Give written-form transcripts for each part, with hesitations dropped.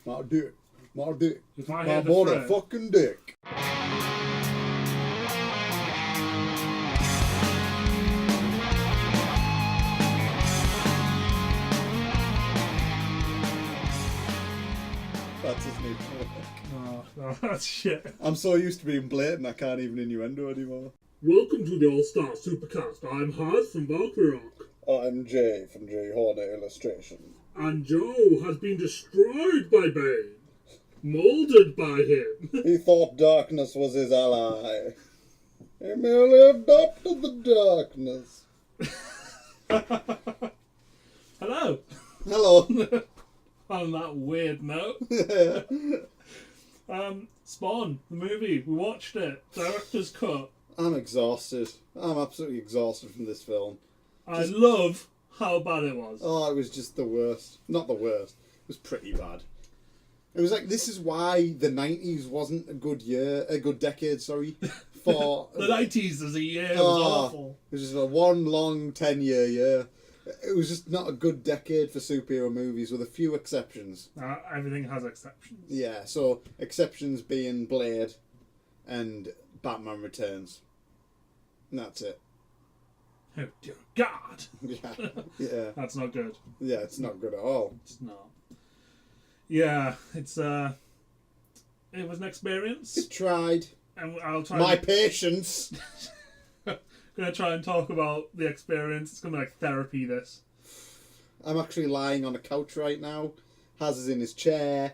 My dick. My dick. If I My hear the phrase, motherfucking dick. That's his new trick. no, that's shit. I'm so used to being blatant, I can't even innuendo anymore. Welcome to the All-Star Supercast. I'm Haz from Valkyrie Rock. I'm Jay from Jay Horner Illustration. And Joe has been destroyed by Bane. Moulded by him. He thought darkness was his ally. He merely adopted the darkness. Hello. Hello. On that weird note. Spawn, the movie. We watched it. Director's cut. I'm exhausted. I'm absolutely exhausted from this film. I love how bad it was. Oh, it was just the worst. Not the worst. It was pretty bad. It was like, this is why the 90s wasn't a good decade, for... The 90s as a year was awful. It was just a one long 10-year year. It was just not a good decade for superhero movies, with a few exceptions. Everything has exceptions. Yeah, so exceptions being Blade and Batman Returns. And that's it. Oh dear God! Yeah. That's not good. Yeah, it's not good at all. It's not. Yeah, it was an experience. It tried. And I'll try. My patience. Gonna try and talk about the experience. It's gonna be like therapy. This. I'm actually lying on a couch right now. Haz is in his chair.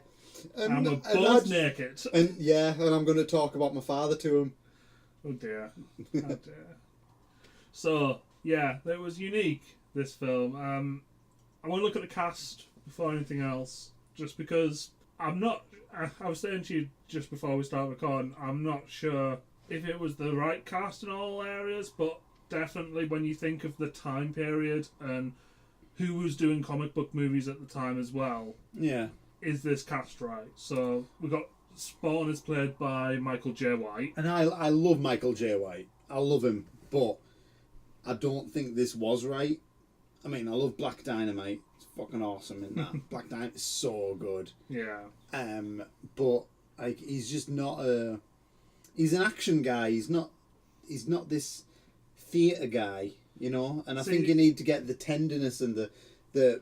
And we're both naked. And I'm going to talk about my father to him. Oh dear. Oh dear. So, yeah, it was unique, this film. I want to look at the cast before anything else, just because I'm not... I was saying to you just before we start recording, I'm not sure if it was the right cast in all areas, but definitely when you think of the time period and who was doing comic book movies at the time as well. Yeah. Is this cast right? So we got Spawn is played by Michael J. White. And I love Michael J. White. I love him, but I don't think this was right. I mean, I love Black Dynamite. It's fucking awesome in that. Black Dynamite is so good. Yeah. But like, he's just not a... He's an action guy. He's not this theatre guy, you know? And I think you need to get the tenderness and the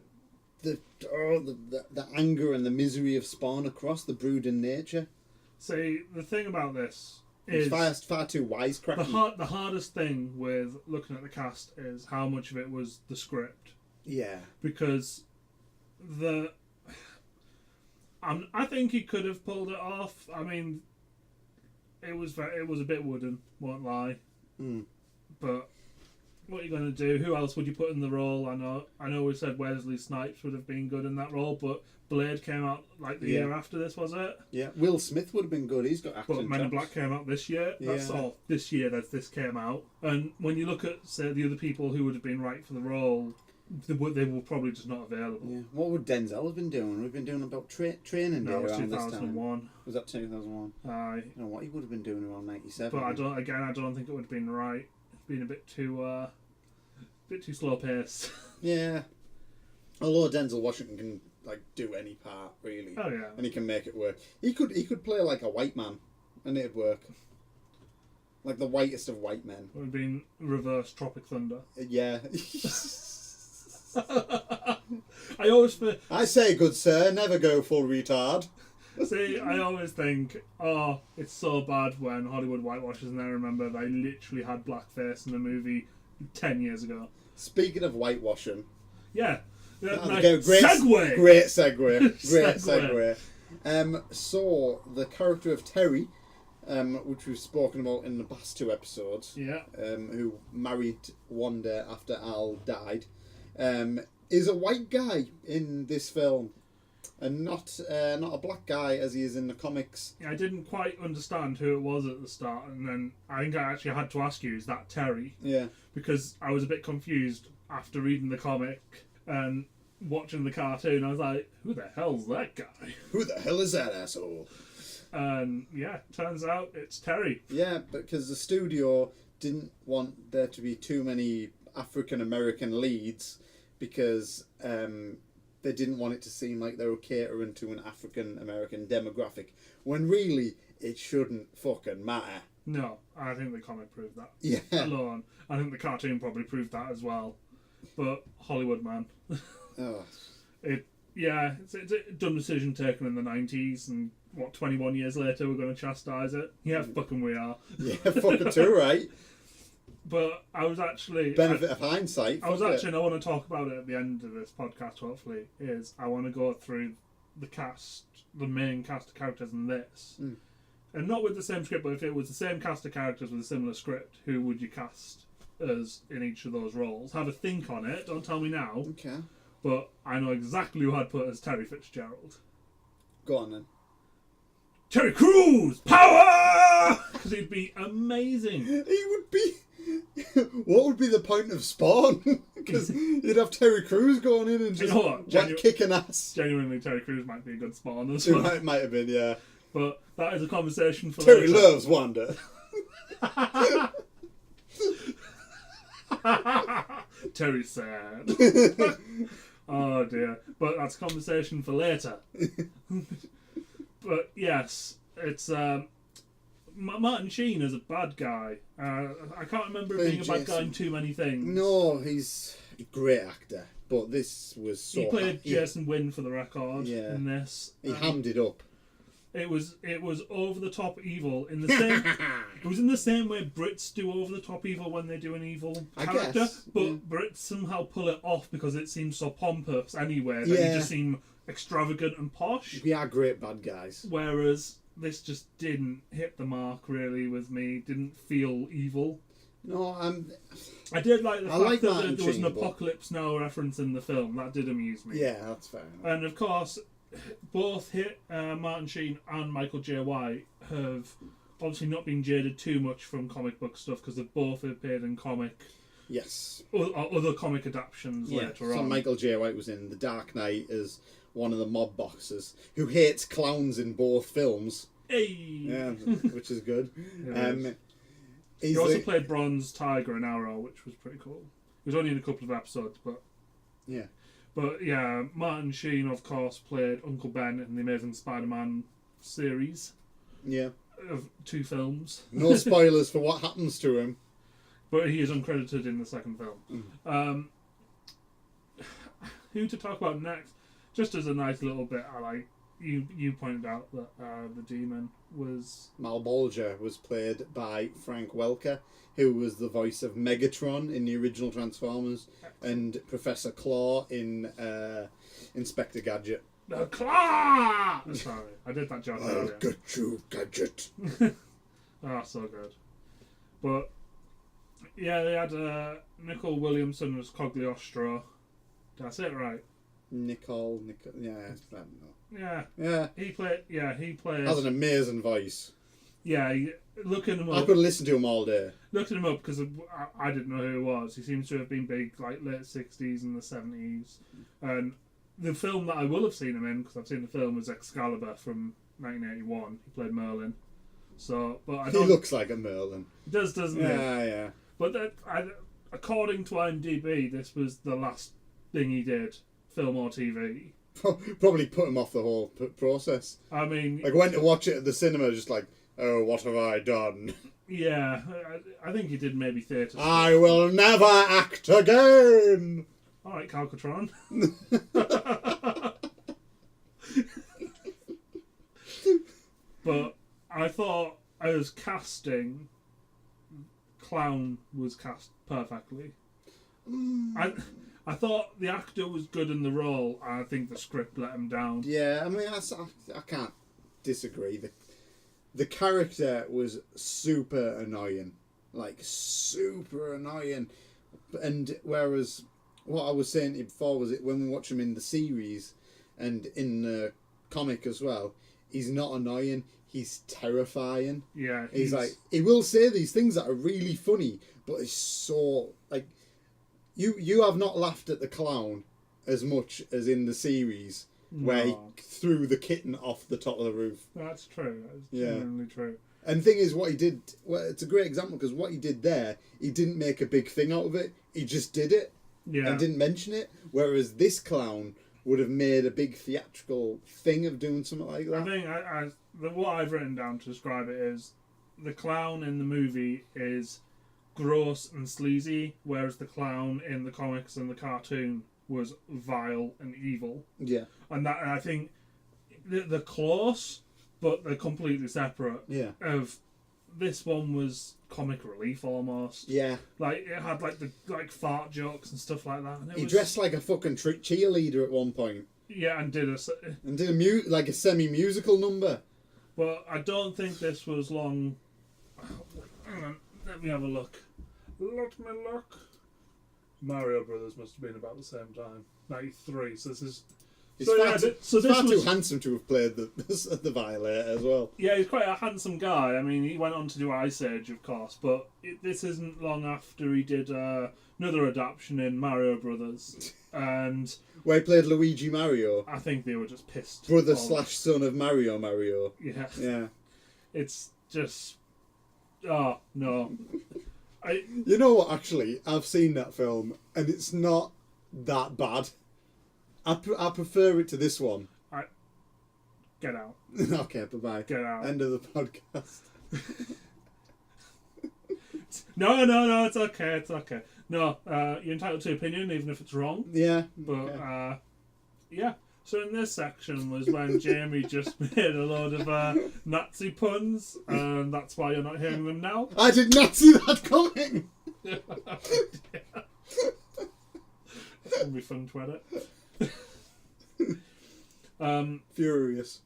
anger and the misery of Spawn across, the brooding nature. See, the thing about this is... It's far too wisecracking. The hardest thing with looking at the cast is how much of it was the script. Yeah. Because I think he could have pulled it off. I mean, it was a bit wooden, won't lie. Mm. But what are you going to do? Who else would you put in the role? I know we said Wesley Snipes would have been good in that role, but Blade came out like the year after this, was it? Yeah, Will Smith would have been good. He's got acting But Men in chops. Black came out this year. That's all this year that this came out. And when you look at, say, the other people who would have been right for the role, they were probably just not available. Yeah. What would Denzel have been doing? We've been doing about training day No, it was around this 2001. time. Was that 2001? Aye. I don't know what he would have been doing around 97. But I don't think it would have been right. It's been a bit too slow paced. Yeah. Although Denzel Washington can do any part really. Oh yeah. And he can make it work. He could play like a white man, and it'd work. Like the whitest of white men. It would have been reverse Tropic Thunder. Yeah. I say, good sir, never go full retard. See, I always think, oh, it's so bad when Hollywood whitewashes, and I remember they literally had blackface in the movie 10 years ago. Speaking of whitewashing. Yeah. Great segue! Great segue. So, the character of Terry, which we've spoken about in the past two episodes, who married one day after Al died, is a white guy in this film, and not a black guy as he is in the comics. Yeah, I didn't quite understand who it was at the start, and then I think I actually had to ask you, is that Terry? Yeah. Because I was a bit confused after reading the comic and watching the cartoon. I was like, who the hell's that guy? Who the hell is that asshole? And turns out it's Terry. Yeah, because the studio didn't want there to be too many African American leads, because they didn't want it to seem like they were catering to an African American demographic, when really it shouldn't fucking matter. No, I think the comic proved that. Yeah. Alone. I think the cartoon probably proved that as well. But Hollywood, man. Oh. It's a dumb decision taken in the 90s, and 21 years later we're going to chastise it? Yeah, fucking we are. Yeah, fucking too, right? But I was actually... Benefit of hindsight. I want to talk about it at the end of this podcast, hopefully, I want to go through the main cast of characters in this. Mm. And not with the same script, but if it was the same cast of characters with a similar script, who would you cast as in each of those roles? Have a think on it, don't tell me now. Okay. But I know exactly who I'd put as Terry Fitzgerald. Go on then. Terry Crews! Power! Because he'd be amazing. He would be... What would be the point of Spawn? Because you'd have Terry Crews going in and just kicking ass. Genuinely, Terry Crews might be a good Spawn as well. It might have been, yeah. But that is a conversation for Terry later. loves Wanda. Terry's sad. Oh dear. But that's a conversation for later. But yes, it's Martin Sheen is a bad guy. I can't remember him being a bad guy in too many things. No, he's a great actor. But this was so... He played Jason Wynn for the record in this. He hammed it up. It was over the top evil in the same. It was in the same way Brits do over the top evil when they do an evil character, but Brits somehow pull it off because it seems so pompous anyway. That you just seem extravagant and posh. We are great bad guys. Whereas this just didn't hit the mark really with me. Didn't feel evil. No, I did like the fact that Martin there was an Sheen, Apocalypse Now reference in the film. That did amuse me. Yeah, that's fair enough. And of course, both Martin Sheen and Michael J. White have obviously not been jaded too much from comic book stuff because they both appeared in other comic adaptions later on. So Michael J. White was in The Dark Knight as one of the mob bosses who hates clowns in both films. Hey! Yeah, which is good. He also played Bronze Tiger in Arrow, which was pretty cool. He was only in a couple of episodes, but... Yeah. But yeah, Martin Sheen, of course, played Uncle Ben in the Amazing Spider-Man series. Yeah. Of 2 films. No spoilers for what happens to him. But he is uncredited in the second film. Mm. Who to talk about next? Just as a nice little bit, I like... You pointed out that the demon was... Malbolgia was played by Frank Welker, who was the voice of Megatron in the original Transformers, and Professor Claw in Inspector Gadget. The Claw! Sorry, I did that joke earlier. I'll get you, Gadget. Oh, so good. But, yeah, they had Nicole Williamson as Cogliostro. Did I say it right? Nicole, yeah, I don't know. Yeah. He played. Has an amazing voice. Yeah, looking him up. I could listen to him all day. Looking him up because I didn't know who he was. He seems to have been big like late 60s and the 70s. And the film that I will have seen him in, because I've seen the film, was Excalibur from 1981. He played Merlin. So, but He looks like a Merlin. He does, doesn't he? Yeah. But according to IMDb, this was the last thing he did, film or TV. Probably put him off the whole process. I mean... Like, went to watch it at the cinema, just like, oh, what have I done? Yeah, I think he did maybe theatre. I will never act again! Alright, Calcatron. But I thought, as casting, Clown was cast perfectly. I thought the actor was good in the role, and I think the script let him down. Yeah, I mean, I can't disagree. The character was super annoying. Like, super annoying. And whereas, what I was saying to you before was it when we watch him in the series, and in the comic as well, he's not annoying, he's terrifying. Yeah. He's like, he will say these things that are really funny, but it's so, like... You have not laughed at the clown as much as in the series where he threw the kitten off the top of the roof. That's true. That's genuinely true. And the thing is, what he did, well, it's a great example because what he did there, he didn't make a big thing out of it. He just did it and didn't mention it. Whereas this clown would have made a big theatrical thing of doing something like that. I think what I've written down to describe it is the clown in the movie is gross and sleazy, whereas the clown in the comics and the cartoon was vile and evil. Yeah. And I think they're close, but they're completely separate. Yeah. This one was comic relief almost. Yeah. Like it had like fart jokes and stuff like that. And he dressed like a fucking cheerleader at one point. Yeah, and did a semi-musical number. But I don't think this was long. Hang on, let me have a look. Let me look. Mario Brothers must have been about the same time, 93. So this is. He's far too handsome to have played the Violator as well. Yeah, he's quite a handsome guy. I mean, he went on to do Ice Age, of course, but this isn't long after he did another adaptation in Mario Brothers, and where he played Luigi Mario. I think they were just pissed. Brother / son of Mario. Yeah. Yeah. It's just, oh no. You know what? Actually, I've seen that film, and it's not that bad. I prefer it to this one. Get out. Okay, bye-bye. Get out. End of the podcast. No, it's okay, No, you're entitled to opinion, even if it's wrong. Yeah. But, okay. yeah. So in this section was when Jamie just made a load of Nazi puns, and that's why you're not hearing them now. I did not see that coming! That's going to be fun to edit. Furious.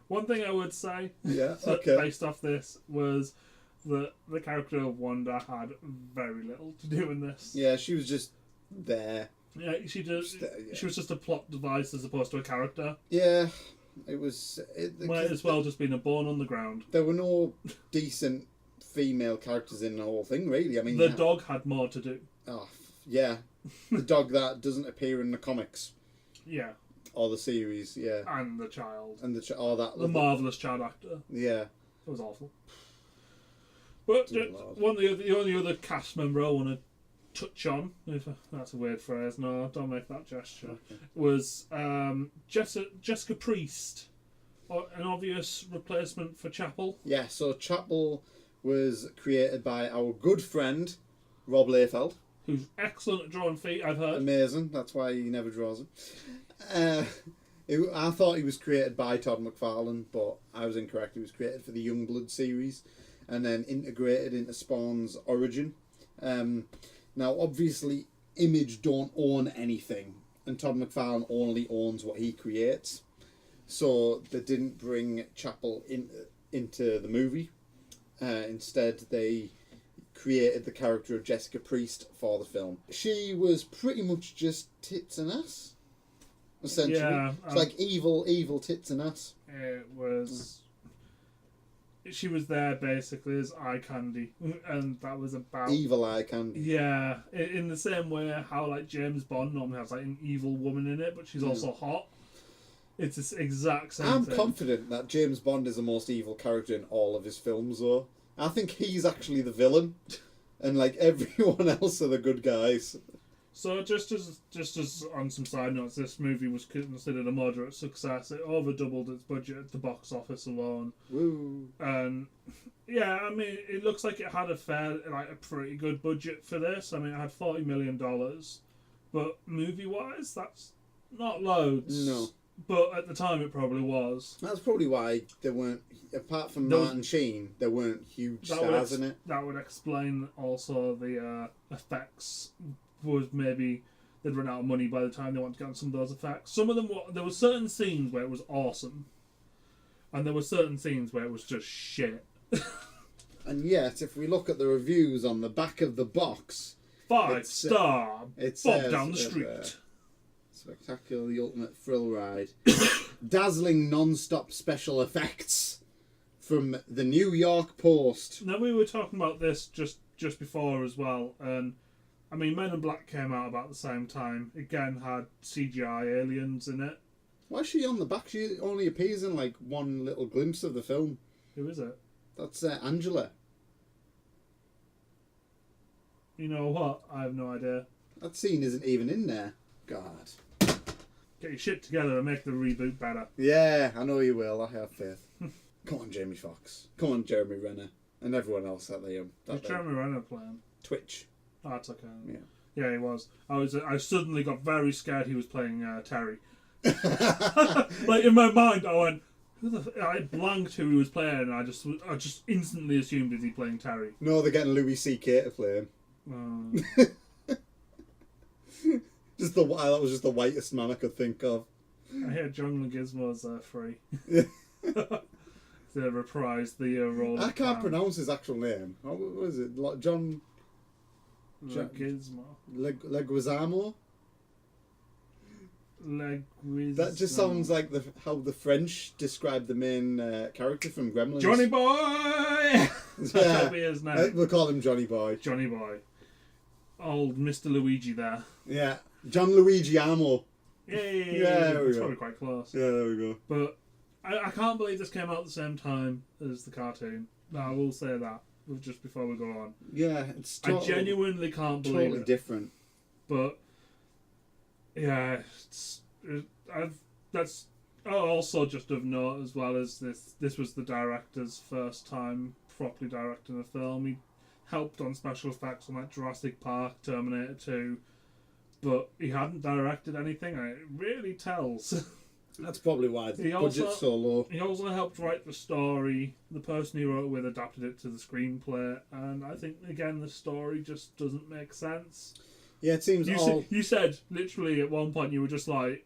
One thing I would say, based off this, was that the character of Wanda had very little to do in this. Yeah, she was just there. Yeah, she was just a plot device as opposed to a character. Yeah, it was. Might as well just been a bone on the ground. There were no decent female characters in the whole thing, really. I mean, the dog had more to do. Oh, yeah. The dog that doesn't appear in the comics. Yeah. Or the series, yeah. And the child. And the marvellous child actor. Yeah. It was awful. But the only other cast member I want to touch on, if that's a weird phrase, no, don't make that gesture, was Jessica Priest, an obvious replacement for Chapel. Yeah, so Chapel was created by our good friend, Rob Liefeld. Who's excellent at drawing feet, I've heard. Amazing, that's why he never draws them. I thought he was created by Todd McFarlane, but I was incorrect. He was created for the Youngblood series and then integrated into Spawn's origin. Now, obviously, Image don't own anything, and Todd McFarlane only owns what he creates. So they didn't bring Chapel into the movie. Instead, they created the character of Jessica Priest for the film. She was pretty much just tits and ass, essentially. Yeah, it's like evil tits and ass. It was. She was there basically as eye candy, and that was about evil eye candy. Yeah, in the same way how like James Bond normally has like an evil woman in it, but she's also hot. It's the exact same thing. I'm confident that James Bond is the most evil character in all of his films, though. I think he's actually the villain, and like everyone else are the good guys. So just as on some side notes, this movie was considered a moderate success. It over doubled its budget at the box office alone. Woo! And yeah, I mean, it looks like it had a pretty good budget for this. I mean, it had $40 million, but movie-wise, that's not loads. No. But at the time, it probably was. That's probably why there weren't, apart from Martin Sheen, there weren't huge stars in it. That would explain also the effects. Was maybe they'd run out of money by the time they wanted to get on some of those effects. Some of them there were certain scenes where it was awesome, and there were certain scenes where it was just shit. And yet, if we look at the reviews on the back of the box, 5-star, it Bob says down the street. Spectacular, the ultimate thrill ride. Dazzling non-stop special effects from the New York Post. Now, we were talking about this just before as well, and I mean, Men in Black came out about the same time. Again, had CGI aliens in it. Why is she on the back? She only appears in like one little glimpse of the film. Who is it? That's Angela. You know what? I have no idea. That scene isn't even in there. God. Get your shit together and make the reboot better. Yeah, I know you will. I have faith. Come on, Jamie Foxx. Come on, Jeremy Renner. And everyone else that they... Was Jeremy Renner playing? Twitch. Oh, that's okay. Yeah. Yeah, he was. I suddenly got very scared he was playing Terry. Like, in my mind, I went... I blanked who he was playing, and I just instantly assumed is he playing Terry. No, they're getting Louis C.K. to play him. That was just the whitest man I could think of. I hear John Leguizamo's free. To reprise the role. I can't pronounce his actual name. What was it? John Leguizamo. Leguizamo? Leguizamo. That just sounds like how the French describe the main character from Gremlins. Johnny Boy! That'll be his name. We'll call him Johnny Boy. Johnny Boy. Old Mr. Luigi there. Yeah. John Luigi Amo. Yay! Yeah, that's probably quite close. Yeah, there we go. But I can't believe this came out at the same time as the cartoon. No, I will say that just before we go on. Yeah, it's I genuinely can't believe totally different. But yeah, that's also just of note as well as this was the director's first time properly directing a film. He helped on special effects on like Jurassic Park, Terminator 2, but he hadn't directed anything, and it really tells. That's probably why the budget's so low. He also helped write the story. The person he wrote it with adapted it to the screenplay, and I think again the story just doesn't make sense. Yeah, it seems You said literally at one point you were just like,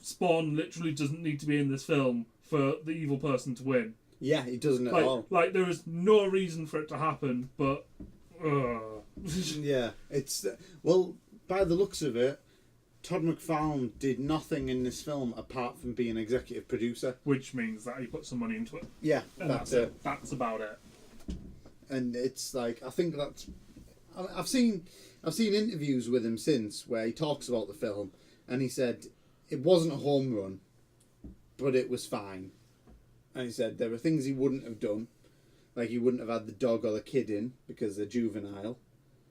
Spawn literally doesn't need to be in this film for the evil person to win. Yeah, he doesn't at all. Like there is no reason for it to happen, but yeah, it's well, by the looks of it, Todd McFarlane did nothing in this film apart from being executive producer, which means that he put some money into it. Yeah, and that's it. That's about it. And it's like I think that's I've seen interviews with him since where he talks about the film, and he said it wasn't a home run, but it was fine. And he said there were things he wouldn't have done, like he wouldn't have had the dog or the kid in because they're juvenile.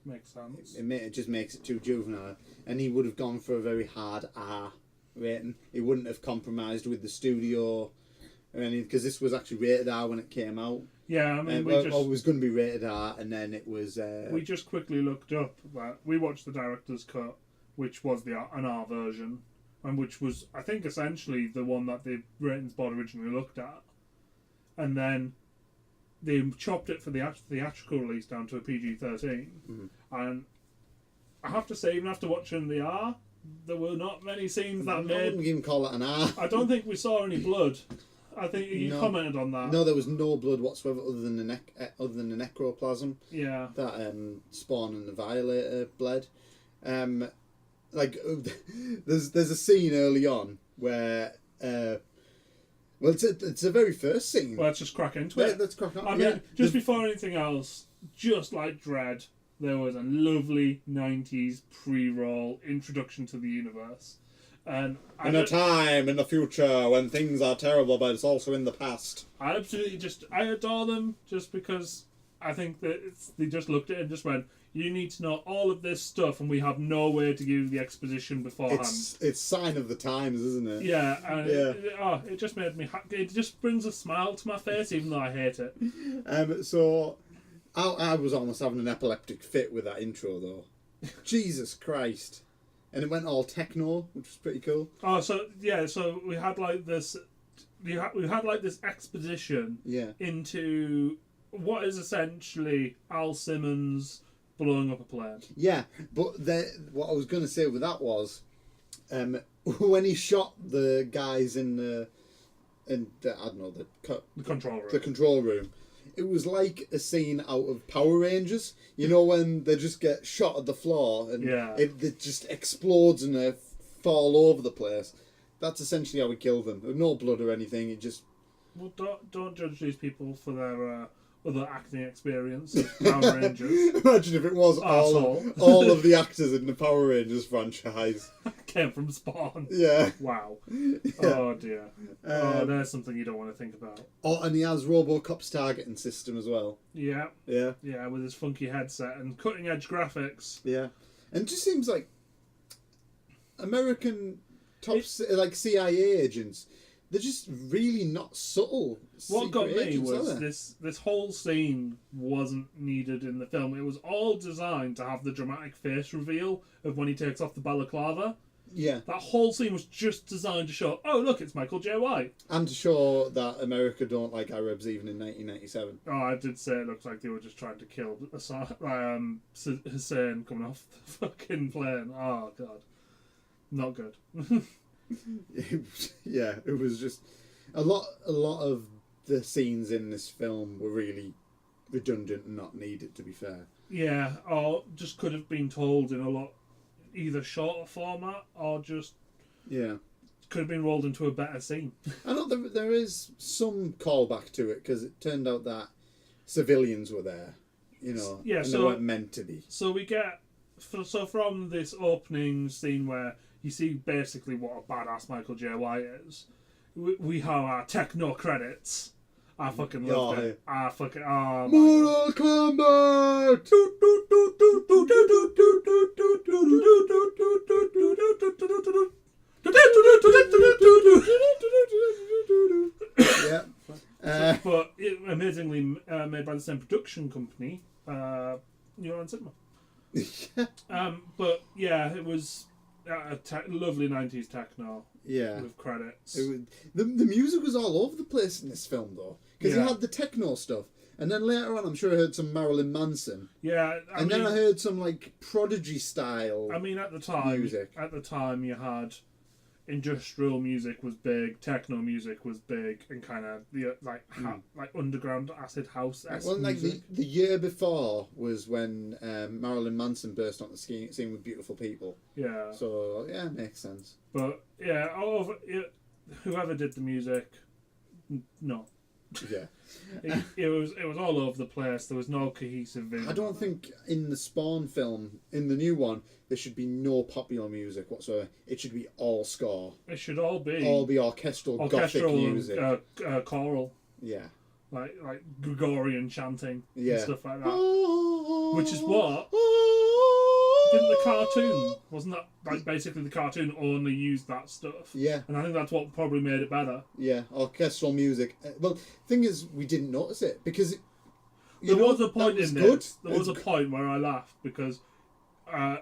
Makes sense. It just makes it too juvenile, and he would have gone for a very hard R rating. He wouldn't have compromised with the studio or anything, because this was actually rated R when it came out. Yeah, I mean, it was going to be rated R, and then it was. We just quickly looked up that we watched the director's cut, which was an R version, and which was, I think, essentially the one that the ratings board originally looked at, and then they chopped it for the theatrical release down to a PG-13, and I have to say, even after watching the R, there were not many scenes that made. I wouldn't even call it an R. I don't think we saw any blood. I think you commented on that. No, there was no blood whatsoever other than the necroplasm. Yeah. That Spawn and the Violator bled. Like there's a scene early on where. Well, it's a very first scene. Well, let's just crack into it. Let's crack on. I mean, just before anything else, just like Dread, there was a lovely 90s pre-roll introduction to the universe. And in a time in the future when things are terrible, but it's also in the past. I adore them just because I think that they just looked at it and just went, you need to know all of this stuff, and we have no way to give you the exposition beforehand. It's sign of the times, isn't it? Yeah, and it just made me it just brings a smile to my face, even though I hate it. So I was almost having an epileptic fit with that intro, though. Jesus Christ. And it went all techno, which was pretty cool. Oh, so we had like this. We had like this exposition into what is essentially Al Simmons blowing up a plane. Yeah, but what I was going to say with that was, when he shot the guys in the control room, it was like a scene out of Power Rangers. You know, when they just get shot at the floor and it just explodes and they fall over the place. That's essentially how he killed them. No blood or anything. It just. Well, don't judge these people for their other acting experience of Power Rangers. Imagine if it was all of the actors in the Power Rangers franchise came from Spawn. Yeah. Wow. Yeah. Oh dear. There's something you don't want to think about. Oh, and he has RoboCop's targeting system as well. Yeah. Yeah. Yeah, with his funky headset and cutting edge graphics. Yeah. And it just seems like American like CIA agents, they're just really not subtle. What got me was this whole scene wasn't needed in the film. It was all designed to have the dramatic face reveal of when he takes off the balaclava. Yeah. That whole scene was just designed to show, oh, look, it's Michael J. White. And to show that America don't like Arabs even in 1997. Oh, I did say it looked like they were just trying to kill Hussein coming off the fucking plane. Oh, God. Not good. Yeah, it was just... A lot of the scenes in this film were really redundant and not needed, to be fair. Yeah, or just could have been told in a lot... either shorter format or just could have been rolled into a better scene. I know there is some callback to it because it turned out that civilians were there, and they weren't meant to be. So we get from this opening scene where you see basically what a badass Michael J. White is. We have our techno credits. I fucking love it. I fucking Mortal Kombat. Yeah. But amazingly made by the same production company, Neuron Cinema. But yeah, it was lovely 90s techno. Yeah. With credits. The music was all over the place in this film, though. Because you had the techno stuff. And then later on, I'm sure I heard some Marilyn Manson. Yeah. Then I heard some, like, Prodigy style at the time, music. At the time, you had industrial music was big, techno music was big, and kind of like underground acid house. Well, like the year before was when Marilyn Manson burst on the scene with Beautiful People. Yeah. So yeah, makes sense. But yeah, whoever did the music, no. Yeah. it was all over the place. There was no cohesive vision. I don't think in the Spawn film, in the new one, there should be no popular music whatsoever. It should be all score. It should all be orchestral gothic music. Choral. Yeah. Like Gregorian chanting and stuff like that. Which is what didn't the cartoon, wasn't that like basically the cartoon only used that stuff? Yeah. And I think that's what probably made it better. Yeah, orchestral music. Well, thing is, we didn't notice it because there was a point in this. There was a point where I laughed because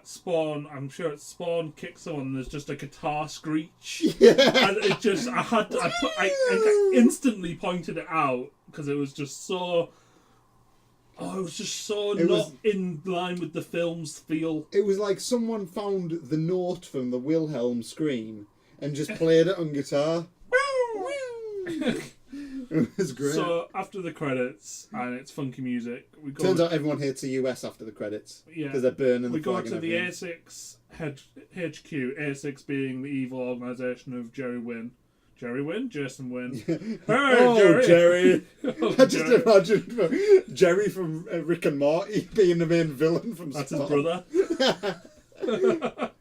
Spawn, I'm sure it's Spawn kicks someone and there's just a guitar screech. Yeah. And it just, I instantly pointed it out because it was just so... Oh, it was just so not in line with the film's feel. It was like someone found the note from the Wilhelm scream and just played it on guitar. It was great. So, after the credits, and it's funky music, turns out everyone hates the US after the credits. Yeah. Because they're burning the flag. We go to the A6 HQ, A6 being the evil organisation of Jerry Wynn. Jerry Wynn? Jason Wynn. Hey, Jerry. I just imagined Jerry from Rick and Morty being the main villain from That's Spawn. His brother.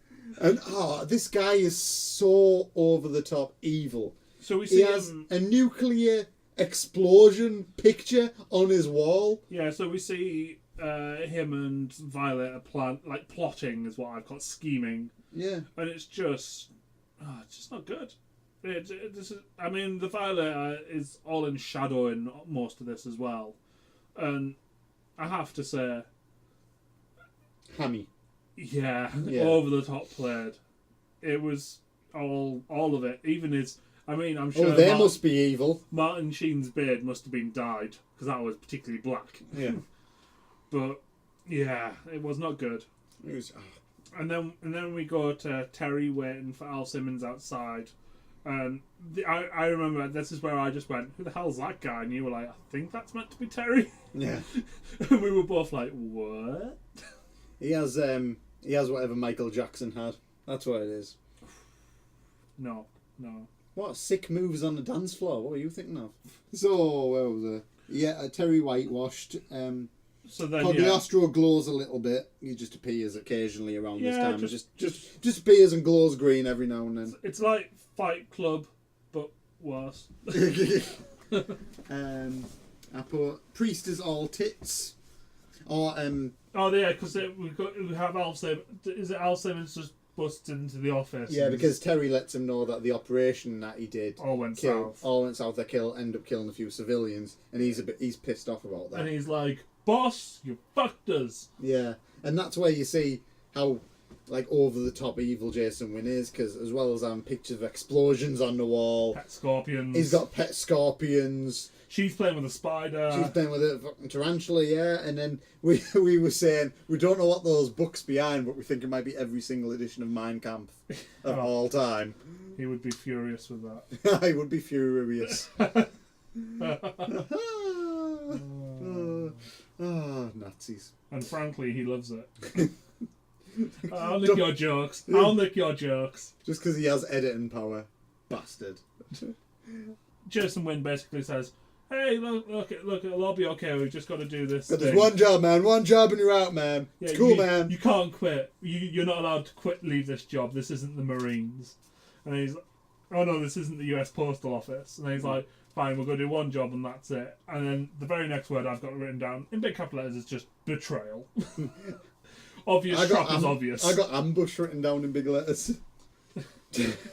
And this guy is so over the top evil. So we see he has a nuclear explosion picture on his wall. Yeah, so we see him and Violet are plotting is what I've called scheming. Yeah. And it's just not good. The Violet is all in shadow in most of this as well. And I have to say... Hammy. Yeah, over the top played. It was all of it. Even his... I'm sure... Oh, they must be evil. Martin Sheen's beard must have been dyed, because that was particularly black. Yeah. But, yeah, it was not good. It was... And then we go to Terry waiting for Al Simmons outside. And I remember this is where I just went, who the hell's that guy? And you were like, I think that's meant to be Terry. Yeah. And we were both like, what? He has whatever Michael Jackson had. That's what it is. No. What sick moves on the dance floor? What were you thinking of? So where was it? Yeah, Terry whitewashed. So then, Cogliostro glows a little bit. He just appears occasionally around this time. Just appears and glows green every now and then. It's like Fight Club, but worse. I put Priest is all tits. Or Oh yeah, because we have Al Simmons. Is it Al Simmons just busted into the office? Yeah, because Terry lets him know that the operation that he did all went south. They end up killing a few civilians, and he's pissed off about that. And he's like, "Boss, you fucked us." Yeah, and that's where you see how over the top evil Jason Wynn is, because as well as having pictures of explosions on the wall, pet scorpions. He's got pet scorpions. She's playing with a spider. She's playing with a fucking tarantula, yeah. And then we were saying we don't know what those books behind, but we think it might be every single edition of Mein Kampf of all time. He would be furious with that. I would be furious. Nazis. And frankly, he loves it. I'll nick your jokes. I'll nick your jokes. Just because he has editing power. Bastard. Jason Wynn basically says, "Hey, look, it'll all be okay. We've just got to do this. But there's one job, man. One job and you're out, man. Yeah, it's cool, man. You can't quit. You're not allowed to leave this job. This isn't the Marines." And he's like, "Oh no, this isn't the US Postal Office." And he's like, "Fine, we're going to do one job and that's it." And then the very next word I've got written down in big capital letters is just betrayal. Obvious trap is obvious. I got ambush written down in big letters.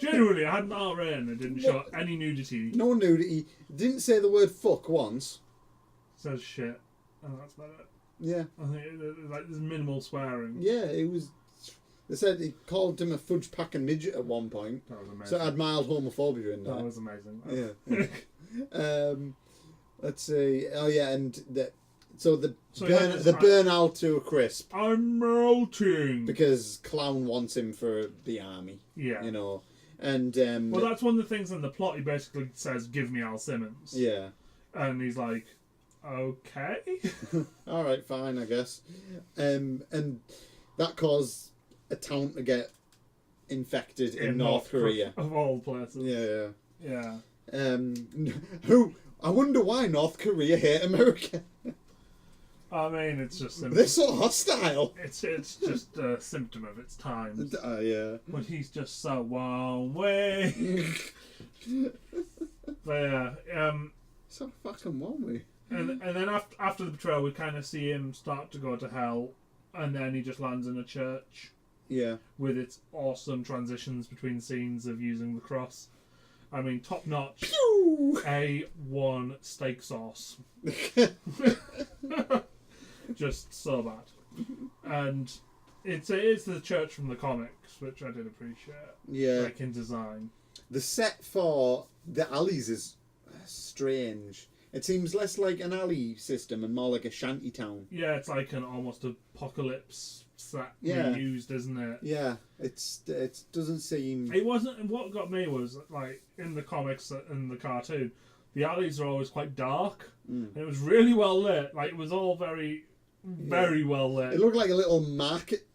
Generally, I had an RA and it didn't show any nudity. No nudity. Didn't say the word fuck once. Says shit. And that's about it. Yeah. I think there's minimal swearing. Yeah, it was. They said he called him a fudge packing midget at one point. That was amazing. So it had mild homophobia in there. That was amazing. Yeah. Let's see. Oh yeah, and burn Al to a crisp. I'm melting because Clown wants him for the army. Yeah, you know, and well, that's one of the things in the plot. He basically says, "Give me Al Simmons." Yeah, and he's like, "Okay, all right, fine, I guess." And that caused a town to get infected in North Korea, of all places. Yeah. Who? I wonder why North Korea hate America. I mean, it's just they're so hostile. It's just a symptom of its times. Yeah. But he's just so one way. But yeah, so fucking one way. And then after the betrayal, we kind of see him start to go to hell, and then he just lands in a church. Yeah. With its awesome transitions between scenes of using the cross. I mean, top notch. Pew! A1 steak sauce. Just so bad. And it's the church from the comics, which I did appreciate. Yeah. Like in design. The set for the alleys is strange. It seems less like an alley system and more like a shanty town. Yeah, it's like an almost apocalypse set reused, isn't it? Yeah, it doesn't seem. It wasn't. What got me was like in the comics and the cartoon, the alleys are always quite dark, and it was really well lit. Like it was all very well lit. It looked like a little market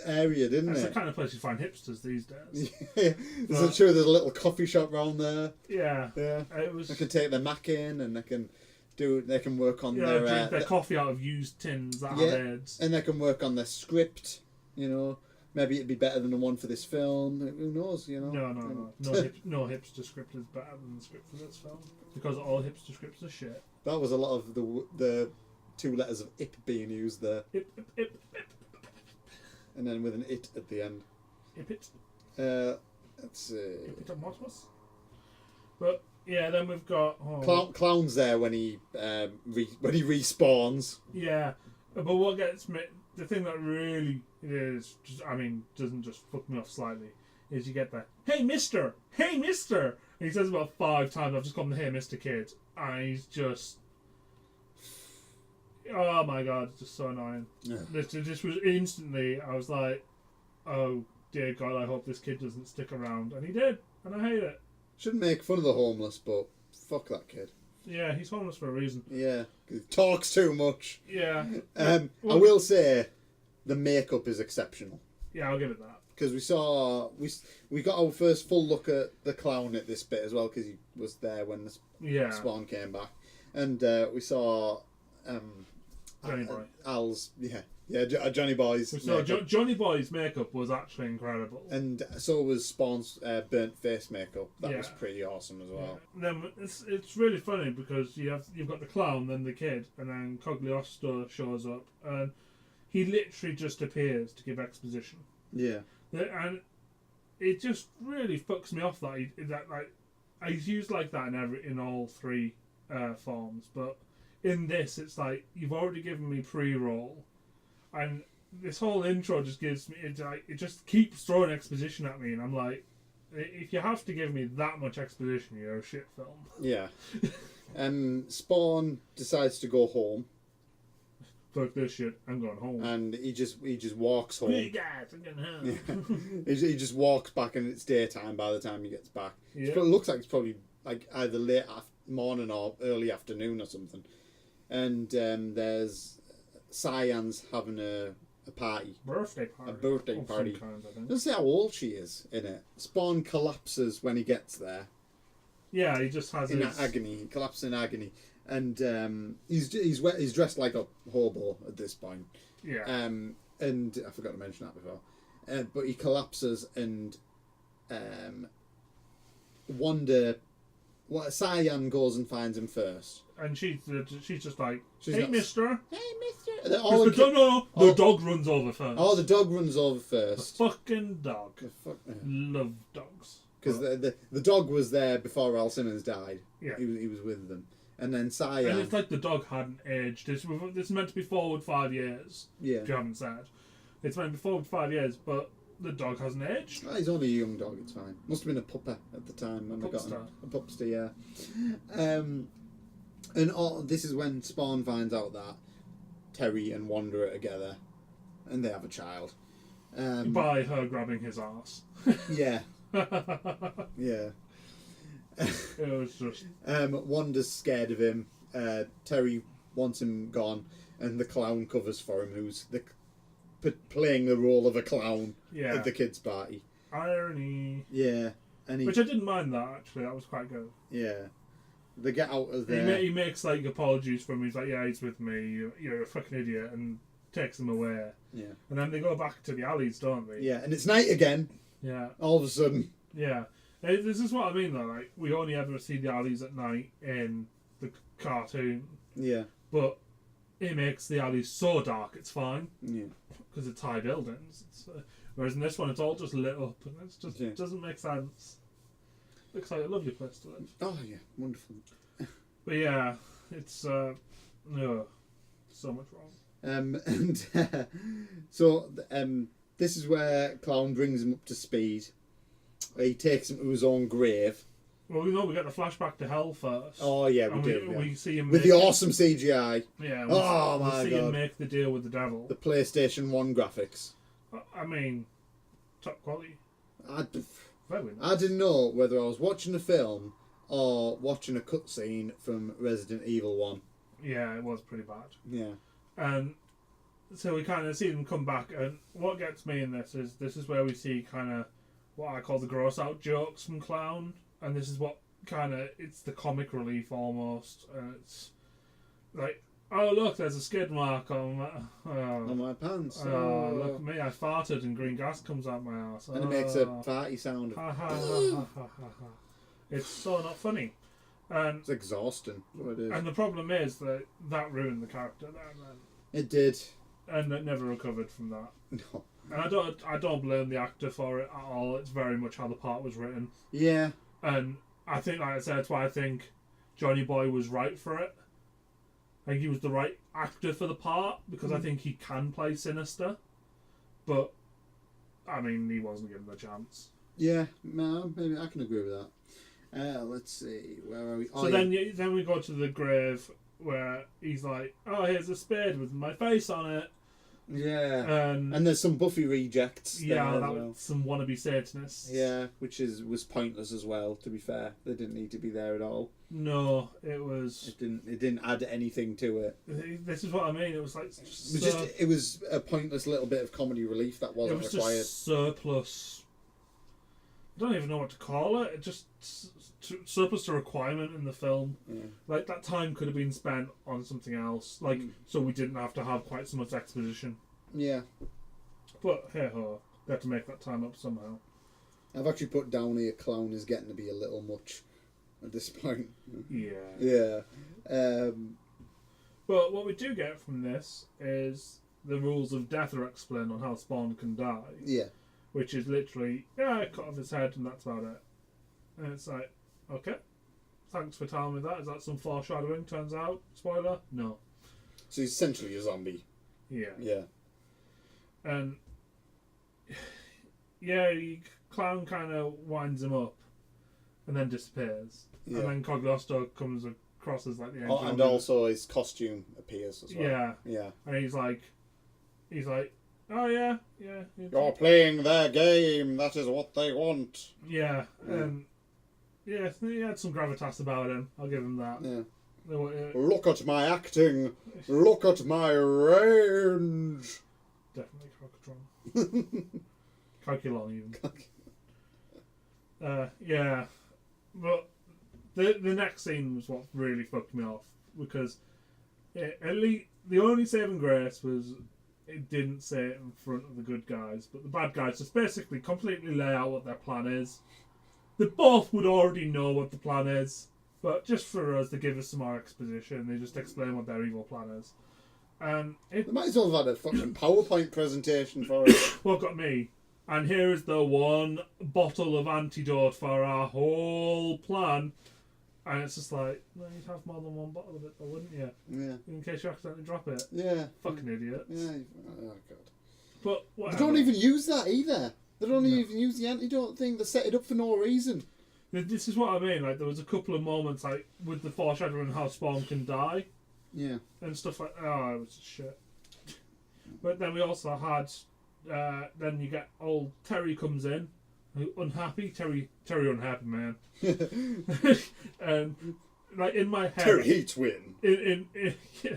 area, didn't That's it? the kind of place you find hipsters these days. Yeah, there's a little coffee shop round there. Yeah, it was. They can take their Mac in, and they can work on their drink their coffee out of used tins that have heads, and they can work on their script. You know, maybe it'd be better than the one for this film. Who knows? You know. No hipster script is better than the script for this film because all hipster scripts are shit. That was a lot of the 2 letters of "ip" being used there. Ip. And then with an "it" at the end. Ipit. Let's see. Ipitomotos. But yeah, then we've got Clown's there when he respawns. Yeah, but what gets me, the thing that really doesn't just fuck me off slightly, is you get the "Hey Mister, hey Mister," and he says about 5 times. I've just called him "Hey Mister Kid," and he's just. Oh my god, it's just so annoying. Yeah. This was instantly, I was like, oh dear god, I hope this kid doesn't stick around. And he did, and I hate it. Shouldn't make fun of the homeless, but fuck that kid. Yeah, he's homeless for a reason. Yeah, he talks too much. Yeah. I will say, the makeup is exceptional. Yeah, I'll give it that. Because we got our first full look at the clown at this bit as well, because he was there when the spawn came back. And we saw... Al's Yeah, Johnny Boy's. So Johnny Boy's makeup was actually incredible, and so was Spawn's burnt face makeup. That was pretty awesome as well. Yeah. Then it's really funny because you've got the clown, then the kid, and then Cogliostro shows up, and he literally just appears to give exposition. Yeah, and it just really fucks me off that he's used like that in all three forms, but in this it's like you've already given me pre-roll. And this whole intro just gives me it just keeps throwing exposition at me, and I'm like, if you have to give me that much exposition, you're a shit film. Yeah. Spawn decides to go home. Fuck this shit, I'm going home. And he just walks home. Hey guys, I'm going home. Yeah. He just walks back, and it's daytime by the time he gets back. Yeah. It looks like it's probably like either late morning or early afternoon or something. And there's Cyan's having a party. Birthday party. A birthday party. Kind, I think. Let's see how old she is in it. Spawn collapses when he gets there. Yeah, he just has agony. He collapses in agony, and he's dressed like a hobo at this point. Yeah. And I forgot to mention that before, but he collapses, and Wanda. Cyan goes and finds him first. And she's just like, hey, mister. Hey, mister. The dog runs over first. Oh, the dog runs over first. The fucking dog. Love dogs. Because the dog was there before Al Simmons died. Yeah. He was with them. And then Cyan... And it's like the dog hadn't aged. It's meant to be forward 5 years. Yeah. If you haven't said. It's meant to be forward 5 years, but the dog hasn't aged. Oh, he's only a young dog, it's fine. Must have been a pupper at the time when they got him. A pupster, yeah. And this is when Spawn finds out that Terry and Wanda are together, and they have a child. By her grabbing his arse. Yeah. Yeah. It was just... Wanda's scared of him. Terry wants him gone, and the clown covers for him, who's playing the role of a clown at the kids' party. Irony. Yeah. Which I didn't mind that, actually. That was quite good. Yeah. They get out of there. He makes, like, apologies for him. He's like, yeah, he's with me. You're a fucking idiot. And takes them away. Yeah. And then they go back to the alleys, don't they? Yeah. And it's night again. Yeah. All of a sudden. Yeah. This is what I mean, though. Like, we only ever see the alleys at night in the cartoon. Yeah. But it makes the alleys so dark, it's fine. Yeah. Because it's high buildings. Whereas in this one, it's all just lit up, and it doesn't make sense. Looks like a lovely place to live. Oh yeah, wonderful. But yeah, it's so much wrong. This is where Clown brings him up to speed. He takes him to his own grave. Well, we get the flashback to hell first. Oh yeah, we do. We see him with the awesome CGI. Yeah. We see him make the deal with the devil. The PlayStation 1 graphics. I mean, top quality. I didn't know whether I was watching a film or watching a cutscene from Resident Evil 1. Yeah, it was pretty bad. Yeah. And so we kind of see them come back, and what gets me in this is where we see kind of what I call the gross out jokes from Clown, and this is what kind of, it's the comic relief almost, and it's like, oh look, there's a skid mark on my pants. Oh, look at me, I farted and green gas comes out my arse. And it makes a farty sound. It's so not funny. And it's exhausting. That's what it is. And the problem is that ruined the character there, man. It did. And it never recovered from that. No. And I don't blame the actor for it at all. It's very much how the part was written. Yeah. And I think, like I said, that's why I think Johnny Boy was right for it. I think he was the right actor for the part, because I think he can play sinister. But, I mean, he wasn't given the chance. Yeah, no, maybe I can agree with that. Let's see, where are we? So then we go to the grave where he's like, oh, here's a spade with my face on it. Yeah. And there's some Buffy rejects. Yeah, some wannabe Satanists. Yeah, which was pointless as well, to be fair. They didn't need to be there at all. No, it was... It didn't add anything to it. This is what I mean. It was like... It was a pointless little bit of comedy relief that wasn't required. It was just surplus... I don't even know what to call it. It just... surplus to requirement in the film. Yeah. Like, that time could have been spent on something else. Like, so we didn't have to have quite so much exposition. Yeah. But hey ho, they have to make that time up somehow. I've actually put down here clown is getting to be a little much at this point. Yeah. Yeah. But what we do get from this is the rules of death are explained on how Spawn can die. Yeah. Which is literally, I cut off his head and that's about it. And it's like, okay, thanks for telling me that. Is that some foreshadowing? Turns out, spoiler, no. So he's essentially a zombie. Yeah. Yeah. And yeah, Clown kind of winds him up and then disappears. Yeah. And then Coglosto comes across as like the angel. Oh, and also his costume appears as well. Yeah. Yeah. And he's like, oh yeah. You're playing their game. That is what they want. Yeah. Yeah, he had some gravitas about him. I'll give him that. Yeah. Look at my acting. Look at my range. Definitely Crocotron. Calculon even. Yeah. But the next scene was what really fucked me off. Because at least the only saving grace was it didn't say it in front of the good guys. But the bad guys just basically completely lay out what their plan is. They both would already know what the plan is. But just for us to give us some more exposition, they just explain what their evil plan is. And they might as well have had a fucking PowerPoint presentation for it. What got me? And here is the one bottle of antidote for our whole plan. And it's just like, no, you'd have more than one bottle of it, though, wouldn't you? Yeah. In case you accidentally drop it. Yeah. Fucking idiots. Yeah. Oh, God. But whatever. They don't even use that either. They don't even use the antidote thing. They set it up for no reason. This is what I mean. Like, there was a couple of moments, like, with the foreshadowing how Spawn can die. Yeah. And stuff like, it was shit. But then we also had, then you get old Terry comes in, unhappy. Terry unhappy, man. And, like, in my head... Terry hates win. In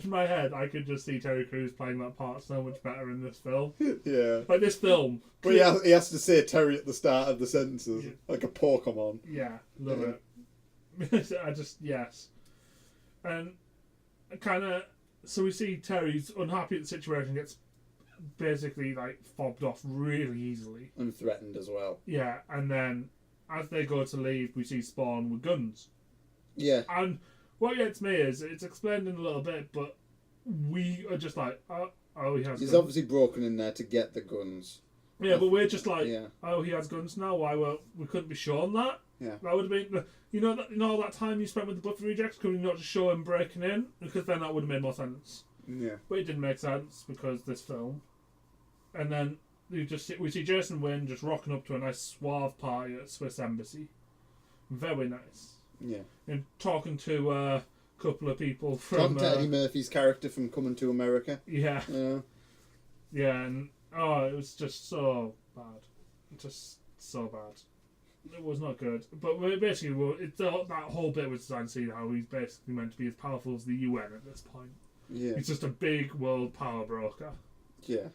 my head, I could just see Terry Crews playing that part so much better in this film. Yeah. Like, this film... But he has to say Terry at the start of the sentences, like a Pokemon. Yeah, love it. Yes. And kind of... So we see Terry's unhappy at the situation, gets basically, like, fobbed off really easily. And threatened as well. Yeah, and then as they go to leave, we see Spawn with guns. Yeah. And what gets me is, it's explained in a little bit, but we are just like, oh, he has He's guns. obviously broken in there to get the guns. Yeah, but we're just like, he has guns now, why we couldn't be shown that? Yeah. That would have been, all that time you spent with the Buff Rejects, could we not just show him breaking in? Because then that would have made more sense. Yeah. But it didn't make sense because this film. And then we see Jason Wynn just rocking up to a nice suave party at Swiss Embassy. Very nice. Yeah. And talking to a couple of people from... Talking to Eddie Murphy's character from Coming to America. Yeah. Yeah. Yeah, and it was just so bad. Just so bad. It was not good. But basically, that whole bit was designed to see how he's basically meant to be as powerful as the UN at this point. Yeah. He's just a big world power broker. Yeah.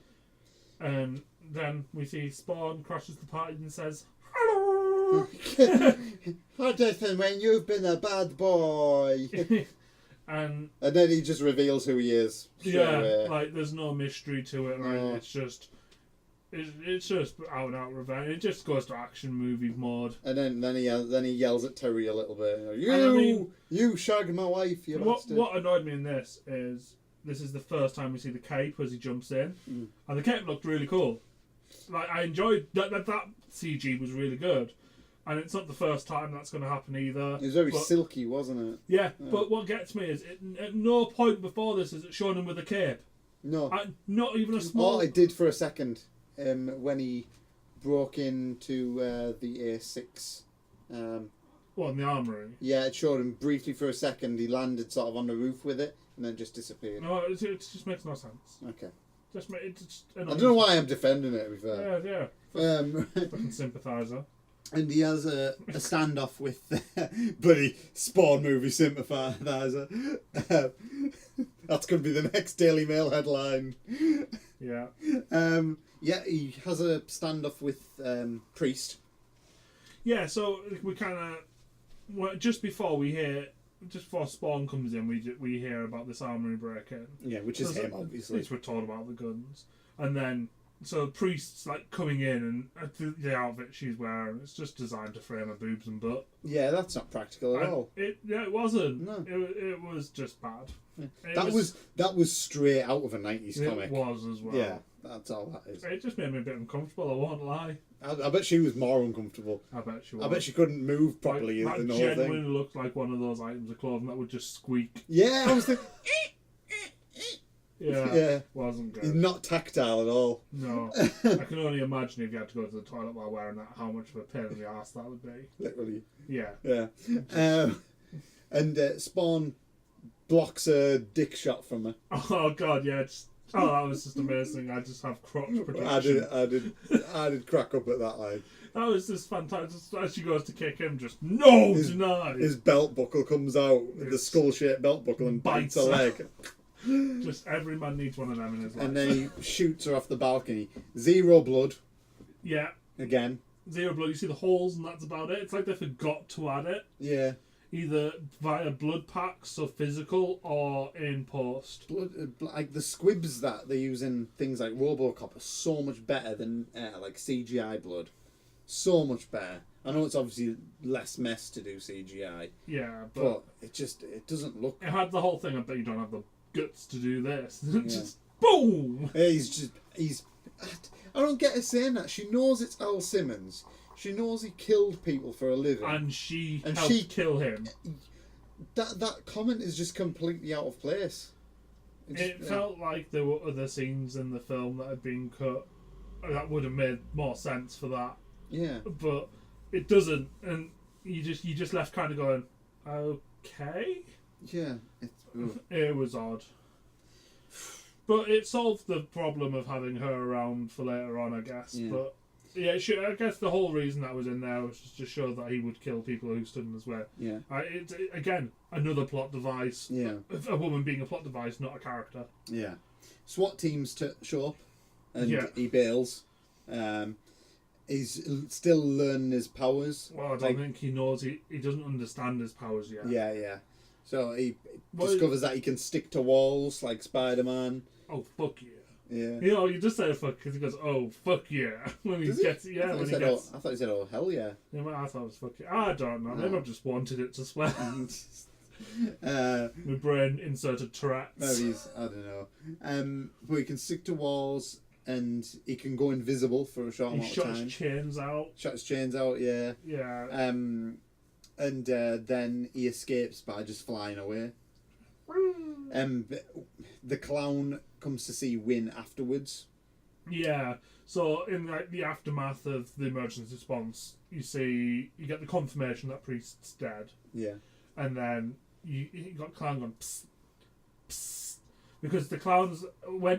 And then we see Spawn crashes the party and says, "Hello!" Hi, Jason, when you've been a bad boy. and then he just reveals who he is. Yeah, like there's no mystery to it, right? No. It's just out and out revenge. It just goes to action movie mode. And then he yells at Terry a little bit. You shagged my wife, you bastard. What annoyed me in this is the first time we see the cape as he jumps in, and the cape looked really cool. Like I enjoyed that CG was really good, and it's not the first time that's going to happen either. It was very silky, wasn't it? Yeah, but what gets me is at no point before this is it showing him with a cape. No, not even a small. Oh, it did for a second, when he broke into the A6. What, in the armoury? Yeah, it showed him briefly for a second. He landed sort of on the roof with it, and then just disappeared. No, it just makes no sense. Okay. I don't know why I'm defending it, to be fair. Yeah. Fucking sympathiser. And he has a standoff with bloody Spawn movie sympathiser. That's going to be the next Daily Mail headline. Yeah. He has a standoff with Priest. Yeah, so we kind of... Just before Spawn comes in, we hear about this armoury break-in. Yeah, which is him, obviously. We're told about the guns. And then, so the priest's like coming in, and the outfit she's wearing, it's just designed to frame her boobs and butt. Yeah, that's not practical at all. It wasn't. No. It was just bad. Yeah. That was straight out of a 90s comic. It was as well. Yeah, that's all that is. It just made me a bit uncomfortable, I won't lie. I bet she was more uncomfortable. I bet she was. I bet she couldn't move properly That in the whole thing. genuinely looked like one of those items of clothing that would just squeak. Yeah, I was thinking... Yeah. Wasn't good. Not tactile at all. No. I can only imagine if you had to go to the toilet while wearing that, how much of a pain in the arse that would be. Literally. Yeah. Yeah. And Spawn blocks a dick shot from her. Oh, God, yeah. That was just amazing. I just have crotch protection. I did crack up at that line. That was just fantastic. As she goes to kick him, just no, deny. His belt buckle comes out, the skull-shaped belt buckle, and bites a leg. Just every man needs one of them in his life. And then he shoots her off the balcony. 0 blood. Yeah. Again. 0 blood. You see the holes, and that's about it. It's like they forgot to add it. Yeah. Either via blood packs, so physical, or in post. Blood, like the squibs that they use in things like RoboCop are so much better than like CGI blood. So much better. I know it's obviously less mess to do CGI. Yeah, but it doesn't look. It had the whole thing. I bet you don't have the guts to do this. Just boom. Yeah, he's. I don't get her saying that. She knows it's Al Simmons. She knows he killed people for a living. And she helped kill him. That comment is just completely out of place. It felt like there were other scenes in the film that had been cut that would have made more sense for that. Yeah. But it doesn't, and you just left kind of going, okay. Yeah. It was odd. But it solved the problem of having her around for later on, I guess. Yeah. But yeah, I guess the whole reason that was in there was just to show that he would kill people who stood in his way. Yeah. Again, another plot device. Yeah. A woman being a plot device, not a character. Yeah. SWAT teams show up, and he bails. He's still learning his powers. Well, I don't think he knows. He doesn't understand his powers yet. Yeah. So he discovers that he can stick to walls like Spider-Man. Oh, fuck yeah. Yeah. You know, you just say fuck because he goes, oh, fuck yeah. When he gets... Yeah, when he gets... I thought he said, oh, hell yeah. Yeah, I thought it was fuck yeah. I don't know. Maybe I just wanted it to swear. My brain inserted Tourette's. Maybe I don't know. But he can stick to walls and he can go invisible for a short amount of time. He shot his chains out. Shot his chains out, yeah. Yeah. And then he escapes by just flying away. The clown comes to see Win afterwards. Yeah. So in the aftermath of the emergency response, you get the confirmation that Priest's dead. Yeah. And then you got Clown going psst, psst, because the clown's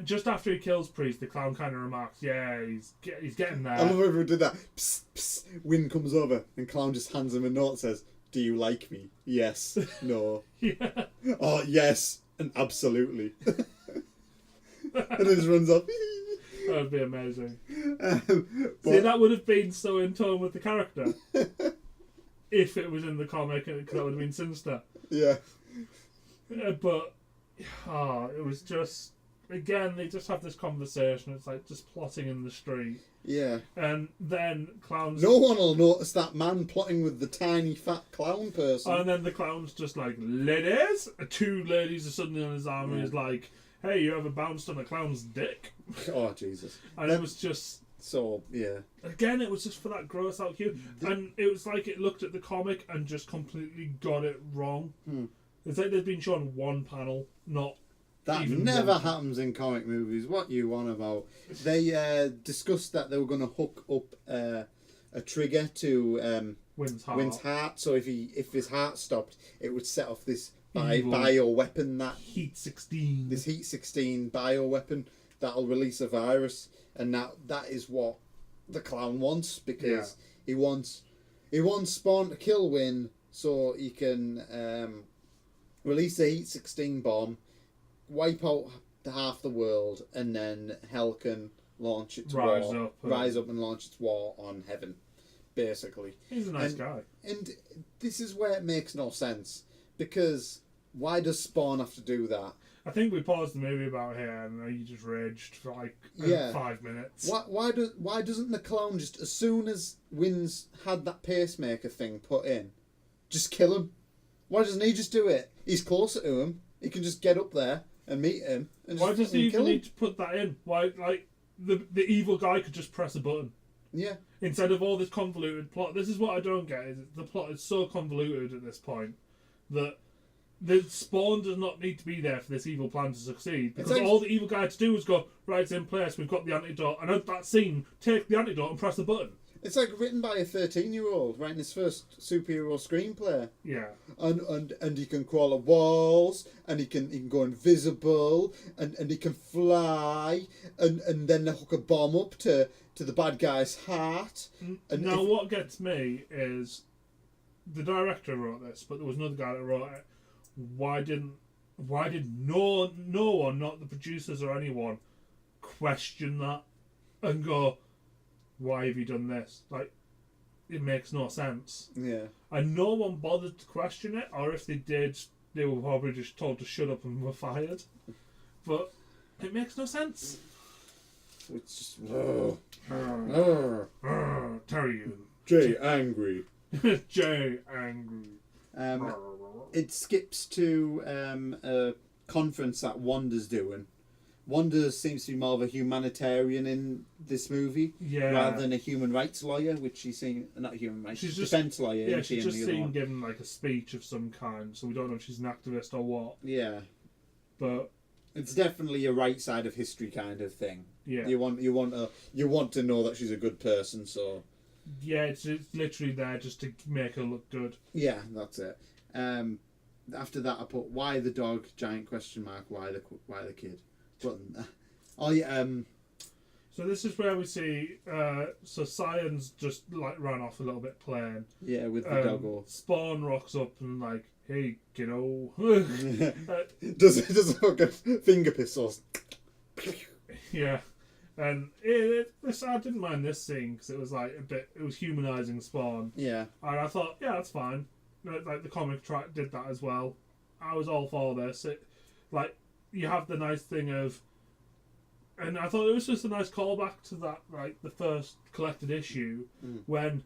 just after he kills Priest, the clown kind of remarks, "Yeah, he's getting there." I love everyone did that. Psst, psst. Win comes over and Clown just hands him a note and says, "Do you like me? Yes. No." Yeah. Oh, yes. And absolutely. And then just runs off. That would be amazing. See, that would have been so in tone with the character. If it was in the comic, because that would have been sinister. Yeah. But, it was just... Again, they just have this conversation. It's like just plotting in the street. Yeah. And then Clown's... No one will notice that man plotting with the tiny fat clown person. And then the Clown's just like, ladies? 2 ladies are suddenly on his arm and he's like, hey, you ever bounced on a clown's dick? Oh, Jesus. And it was just... So, yeah. Again, it was just for that gross out cue. And it was like it looked at the comic and just completely got it wrong. It's like they've been shown one panel, not... That never happens in comic movies. What you want about? They discussed that they were going to hook up a trigger to Win's heart. So if his heart stopped, it would set off this bio weapon Heat 16. This Heat 16 bio weapon that'll release a virus, and that is what the clown wants, because he wants Spawn to kill Win so he can release the Heat 16 bomb, wipe out half the world, and then hell can launch its rise up and launch its war on heaven, basically. He's a nice guy. And this is where it makes no sense, because why does Spawn have to do that? I think we paused the movie about here, and you just raged for like 5 minutes. Why doesn't the clown just, as soon as Wynn's had that pacemaker thing put in, just kill him? Why doesn't he just do it? He's closer to him. He can just get up there and meet him. And why does he even need to put that in? Why, like, the evil guy could just press a button? Yeah. Instead of all this convoluted plot. This is what I don't get, is the plot is so convoluted at this point that the Spawn does not need to be there for this evil plan to succeed. Because all the evil guy had to do was go, right, it's in place, we've got the antidote, and at that scene, take the antidote and press the button. It's like written by a 13-year-old writing his first superhero screenplay. Yeah. And he can crawl up walls, and he can go invisible, and he can fly, and then they hook a bomb up to the bad guy's heart. And now, what gets me is the director wrote this, but there was another guy that wrote it. Why did no one, not the producers or anyone, question that and go, why have you done this? Like, it makes no sense. Yeah. And no one bothered to question it, or if they did, they were probably just told to shut up and were fired. But it makes no sense. It's just... Terry. Jay angry. Jay angry. It skips to a conference that Wanda's doing. Wanda seems to be more of a humanitarian in this movie, rather than a human rights lawyer, which she's seen, not human rights, she's defense lawyer. Yeah, she's just seen given like a speech of some kind, so we don't know if she's an activist or what. Yeah, but it's definitely a right side of history kind of thing. Yeah, you want to know that she's a good person, so. Yeah, it's literally there just to make her look good. Yeah, that's it. After that, I put why the dog ? Why the kid? But, so this is where we see so Cyan's just like ran off a little bit playing. Yeah, with the doggo. Spawn rocks up and like, hey kiddo. does a fucking finger pistols. Yeah. And I didn't mind this scene because it was like it was humanising Spawn. Yeah. And I thought, yeah, that's fine. Like the comic did that as well. I was all for this. You have the nice thing of, and I thought it was just a nice callback to that, like the first collected issue when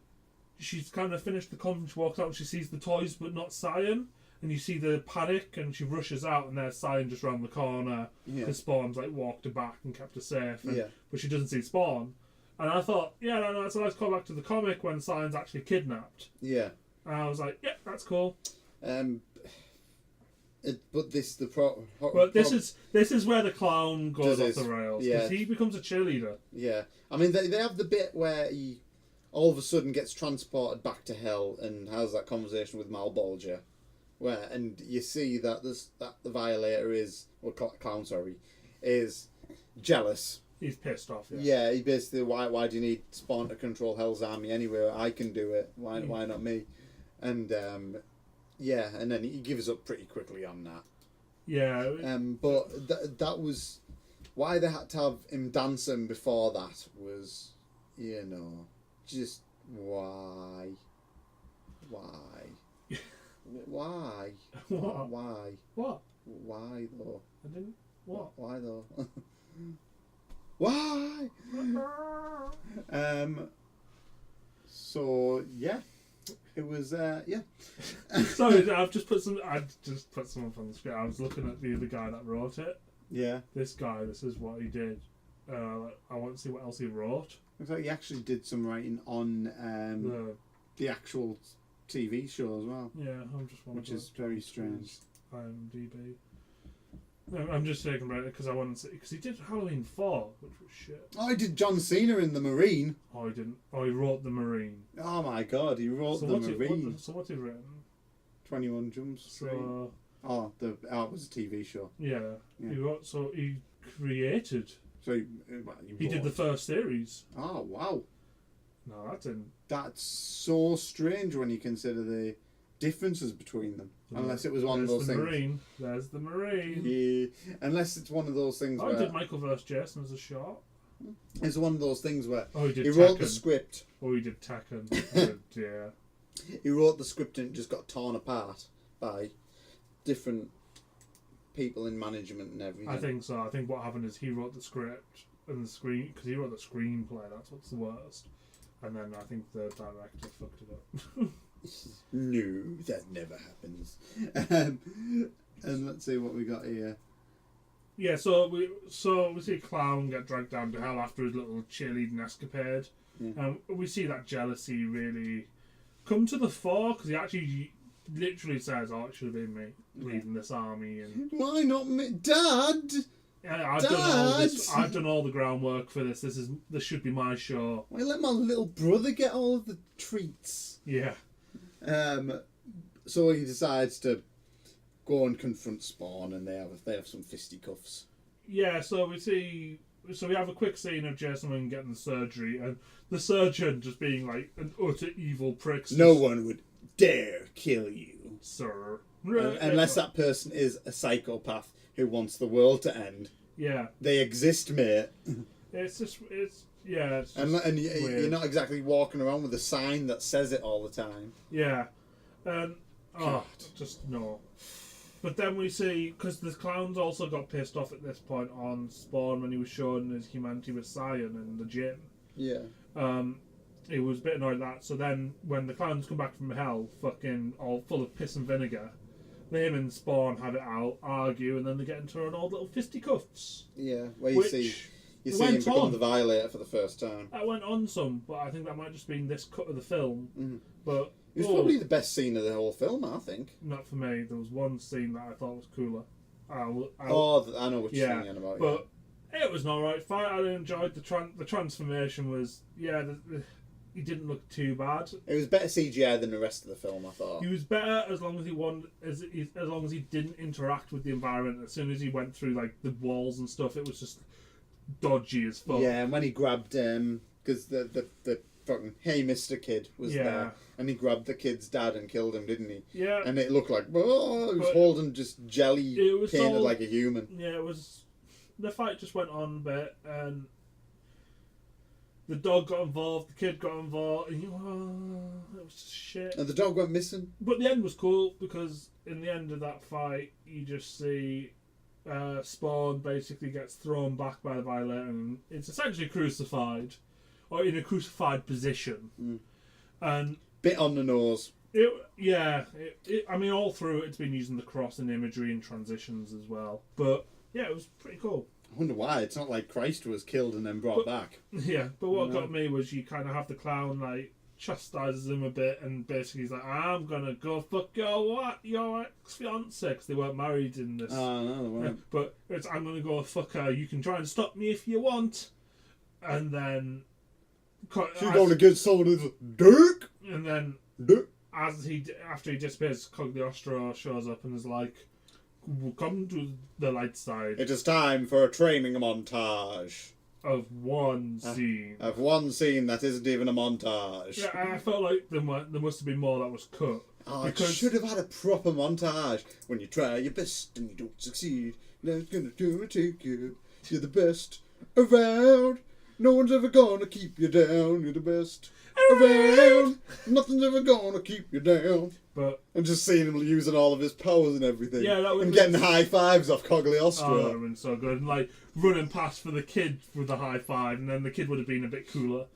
she's kind of finished the comic, she walks out and she sees the toys but not Cyan. And you see the panic, and she rushes out, and there's Cyan just round the corner. Because Spawn's like walked her back and kept her safe, but she doesn't see Spawn. And I thought, yeah, no, that's a nice callback to the comic when Cyan's actually kidnapped. Yeah. And I was like, yeah, that's cool. But this is where the clown goes off the rails because he becomes a cheerleader. Yeah, I mean they have the bit where he all of a sudden gets transported back to hell and has that conversation with Malbolgia. And you see that the Violator is jealous. He's pissed off. Yeah, he basically why do you need Spawn to control Hell's army anyway? I can do it. Why not me? And and then he gives up pretty quickly on that. Yeah. But that was why they had to have him dancing before that was, just why. Why? What? Why? What? Why though? I didn't. What? Why though? Why? So yeah, it was yeah. Sorry, I just put some up on the screen. I was looking at the other guy that wrote it. Yeah. This guy. This is what he did. I want to see what else he wrote. Looks like he actually did some writing on the actual TV show as well. Yeah, I'm just wondering. Which is very strange. IMDb. No, I'm just taking about it because I wanted to, because he did Halloween 4, which was shit. Oh, he did John Cena in The Marine. Oh, he didn't. Oh, he wrote The Marine. Oh my God, he wrote The Marine. So what's he written? 21 Jump Street. So, it was a TV show. Yeah. He wrote. So he created. So he did the first series. Oh wow. No, that didn't. That's so strange when you consider the differences between them. Unless it was one of those things. There's the Marine. Yeah. Unless it's one of those things where... did Michael vs. Jason as a short. It's one of those things where he wrote the script. Oh, he did Tekken. Yeah. He wrote the script and it just got torn apart by different people in management and everything. I think so. I think what happened is he wrote the script and the screen because he wrote the screenplay. That's what's the worst. And then I think the director fucked it up. No, that never happens. And let's see what we got here. Yeah, so we see a clown get dragged down to hell after his little cheerleading escapade. Yeah. We see that jealousy really come to the fore because he actually literally says, "Oh, it should have been me leading this army." And why not me, Dad? I've done all the groundwork for this. This should be my show. Why let my little brother get all of the treats? Yeah. So he decides to go and confront Spawn, and they have some fisticuffs. Yeah. So we have a quick scene of Jason Wynn getting the surgery, and the surgeon just being like an utter evil prick. No one would dare kill you, sir. Unless that person is a psychopath who wants the world to end. Yeah. They exist, mate. It's just and you're not exactly walking around with a sign that says it all the time. Yeah. Just no. But then we see, because the clowns also got pissed off at this point on Spawn when he was showing his humanity with Cyan in the gym. Yeah. He was a bit annoyed at that. So then when the clowns come back from hell, fucking all full of piss and vinegar, him and Spawn have it out, argue, and then they get into an old little fisticuffs. Yeah, where you see him become the Violator for the first time. That went on some, but I think that might just been this cut of the film. Mm-hmm. But it was probably the best scene of the whole film, I think. Not for me. There was one scene that I thought was cooler. I know what you're saying about. But it was an alright fight. I enjoyed the transformation. Was he didn't look too bad. It was better CGI than the rest of the film, I thought. He was better as long as long as he didn't interact with the environment. As soon as he went through like the walls and stuff, it was just dodgy as fuck. Yeah, and when he grabbed because the fucking "Hey, Mr. Kid" was there, and he grabbed the kid's dad and killed him, didn't he? Yeah. And it looked like he was holding just jelly painted like a human. Yeah, it was. The fight just went on a bit, and the dog got involved, the kid got involved, and it was just shit. And the dog went missing. But the end was cool, because in the end of that fight, you just see Spawn basically gets thrown back by the Violator, and it's essentially crucified, or in a crucified position. Mm. And bit on the nose. I mean, all through it's been using the cross and imagery and transitions as well. But yeah, it was pretty cool. I wonder why. It's not like Christ was killed and then brought back. Yeah, but what got me was you kind of have the clown like chastises him a bit, and basically he's like, "I'm gonna go fuck your ex-fiance," because they weren't married in this. Oh no, they weren't. But I'm gonna go fuck her. You can try and stop me if you want, and then she's going to get someone who's dick. And then after he disappears, Cogliostro shows up and is like, "Come to the light side. It is time for a training montage." Of one scene. Of one scene that isn't even a montage. Yeah, I felt like there must have been more that was cut. Because... should have had a proper montage. When you try your best and you don't succeed, nothing's gonna do it to you. You're the best around. No one's ever gonna keep you down. You're the best around. Nothing's ever gonna keep you down. But and just seeing him using all of his powers and everything. Yeah, that would and getting high fives off Cogliostro. Oh, that would have been so good. And like running past for the kid with the high five, and then the kid would have been a bit cooler.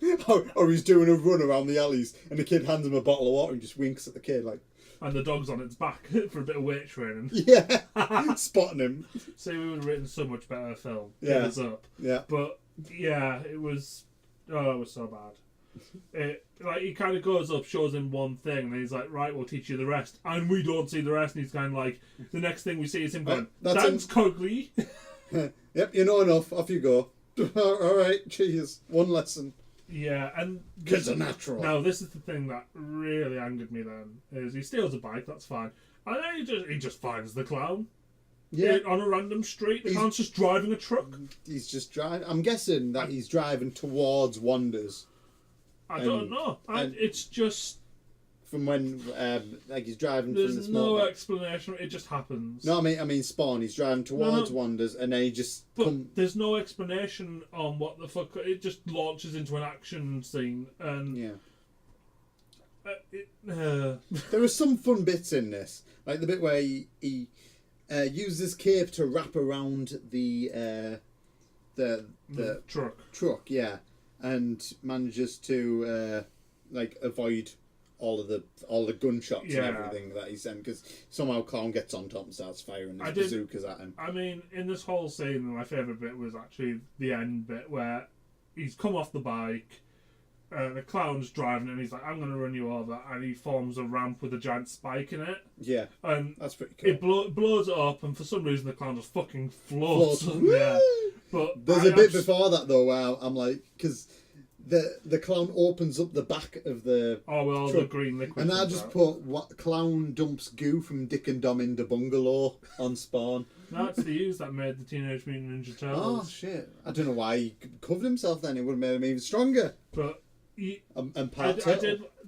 Or he's doing a run around the alleys, and the kid hands him a bottle of water and just winks at the kid like. And the dog's on its back for a bit of weight training. Yeah, spotting him. So we would have written so much better film. Yeah, Get us up. Yeah, but yeah, it was so bad. He kind of goes up, shows him one thing, and he's like, "Right, we'll teach you the rest." And we don't see the rest, and he's kind of like, the next thing we see is him going, "Thanks, Cogly." Yep, you know enough. Off you go. All right, cheers. One lesson. Yeah, and kids are natural. Now, this is the thing that really angered me. Then is he steals a bike. That's fine, and then he just finds the clown. Yeah, on a random street. The clown's just driving a truck. He's just driving. I'm guessing that he's driving towards Wonders. I don't know. It's just from when he's driving. There's from the no explanation. It just happens. No, I mean Spawn. He's driving towards Wonders, and then he just. But there's no explanation on what the fuck. It just launches into an action scene, and there are some fun bits in this, like the bit where he uses his cape to wrap around the truck, yeah, and manages to avoid all the gunshots and everything that he's in, because somehow Clown gets on top and starts firing his bazookas at him. I mean, in this whole scene, my favourite bit was actually the end bit where he's come off the bike, the Clown's driving and he's like, I'm going to run you over, and he forms a ramp with a giant spike in it. Yeah, and that's pretty cool. It blows it up, and for some reason the Clown just fucking floats. Yeah. But there's a bit before that though where I'm like, because the Clown opens up the back of the truck, the green liquid, and I just put what Clown dumps goo from Dick and Dom in the bungalow on Spawn. That's the use that made the Teenage Mutant Ninja Turtles. Oh shit! I don't know why he covered himself then. It would have made him even stronger. But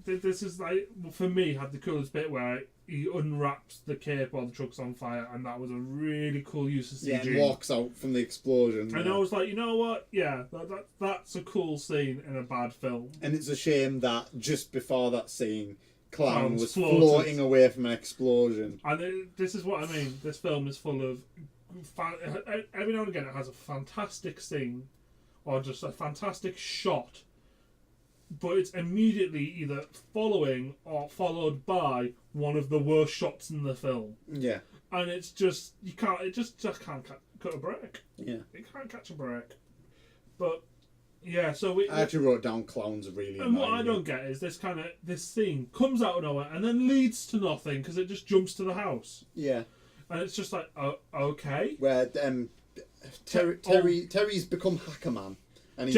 this is like, for me, had the coolest bit where he unwraps the cape while the truck's on fire, and that was a really cool use of CG. Yeah, and walks out from the explosion. And I was like, you know what? Yeah, that's a cool scene in a bad film. And it's a shame that just before that scene, Clown was floating away from an explosion. And this is what I mean. This film is full of... every now and again it has a fantastic scene, or just a fantastic shot, but it's immediately either following or followed by one of the worst shots in the film. Yeah. And it's just, you can't, it just can't cut a break. Yeah. It can't catch a break. But, yeah, so I actually wrote down Clown's really And what I don't get is this scene comes out of nowhere and then leads to nothing because it just jumps to the house. Yeah. And it's just like, okay. Where Terry's become Hacker Man. And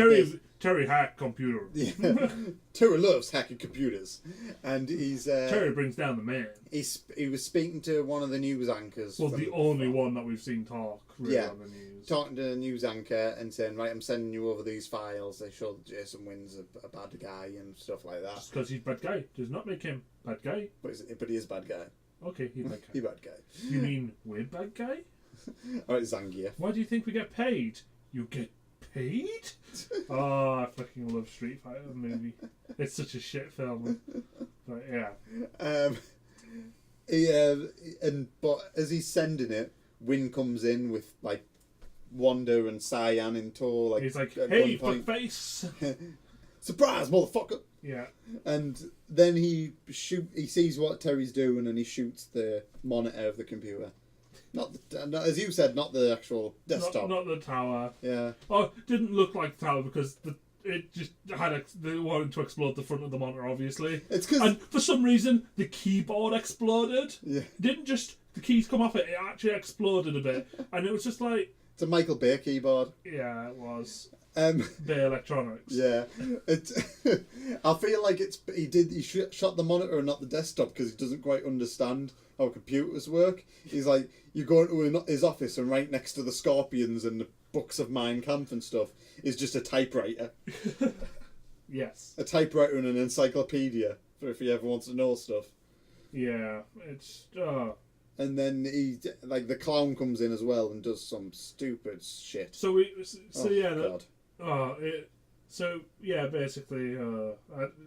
Terry hacked computers. Yeah. Terry loves hacking computers, and he's Terry brings down the man. He was speaking to one of the news anchors. Well, the only one that we've seen talk really on the news. Talking to the news anchor and saying, right, I'm sending you over these files. They show that Jason Wynn's a bad guy and stuff like that. Just because he's a bad guy does not make him bad guy. But he is a bad guy. Okay, he's a bad guy. He's a bad guy. You mean we're bad guy? Alright, Zangief. Why do you think we get paid? You get paid? Oh, I fucking love Street Fighter movie. It's such a shit film. But yeah. But as he's sending it, Wynn comes in with like Wanda and Cyan in tow. Like, he's like, "Hey, fuckface!" Surprise, motherfucker! Yeah. And then he sees what Terry's doing, and he shoots the monitor of the computer. Not as you said, not the actual desktop. Not the tower. Yeah. Oh, it didn't look like the tower because it just had they wanted to explode the front of the monitor, obviously. It's because, and for some reason the keyboard exploded. Yeah. Didn't just the keys come off it; it actually exploded a bit, and it was just like it's a Michael Bay keyboard. Yeah, it was. Bay Electronics. Yeah, I feel like he shot the monitor and not the desktop because he doesn't quite understand how computers work. He's like, you go into his office and right next to the Scorpions and the books of Mein Kampf and stuff is just a typewriter. Yes. A typewriter and an encyclopedia for if he ever wants to know stuff. Yeah, it's. And then the Clown comes in as well and does some stupid shit. Basically,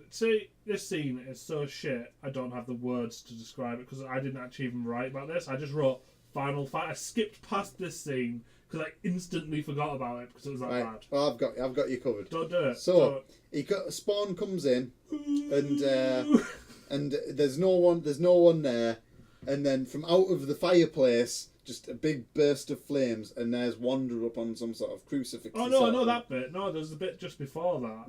see, this scene is so shit. I don't have the words to describe it because I didn't actually even write about this. I just wrote final fight. I skipped past this scene because I instantly forgot about it because it was that bad. Well, I've got you covered. Don't do it. So Spawn comes in, and there's no one there, and then from out of the fireplace, just a big burst of flames, and there's Wanda up on some sort of crucifix. Oh no, I know that bit. No, there's the bit just before that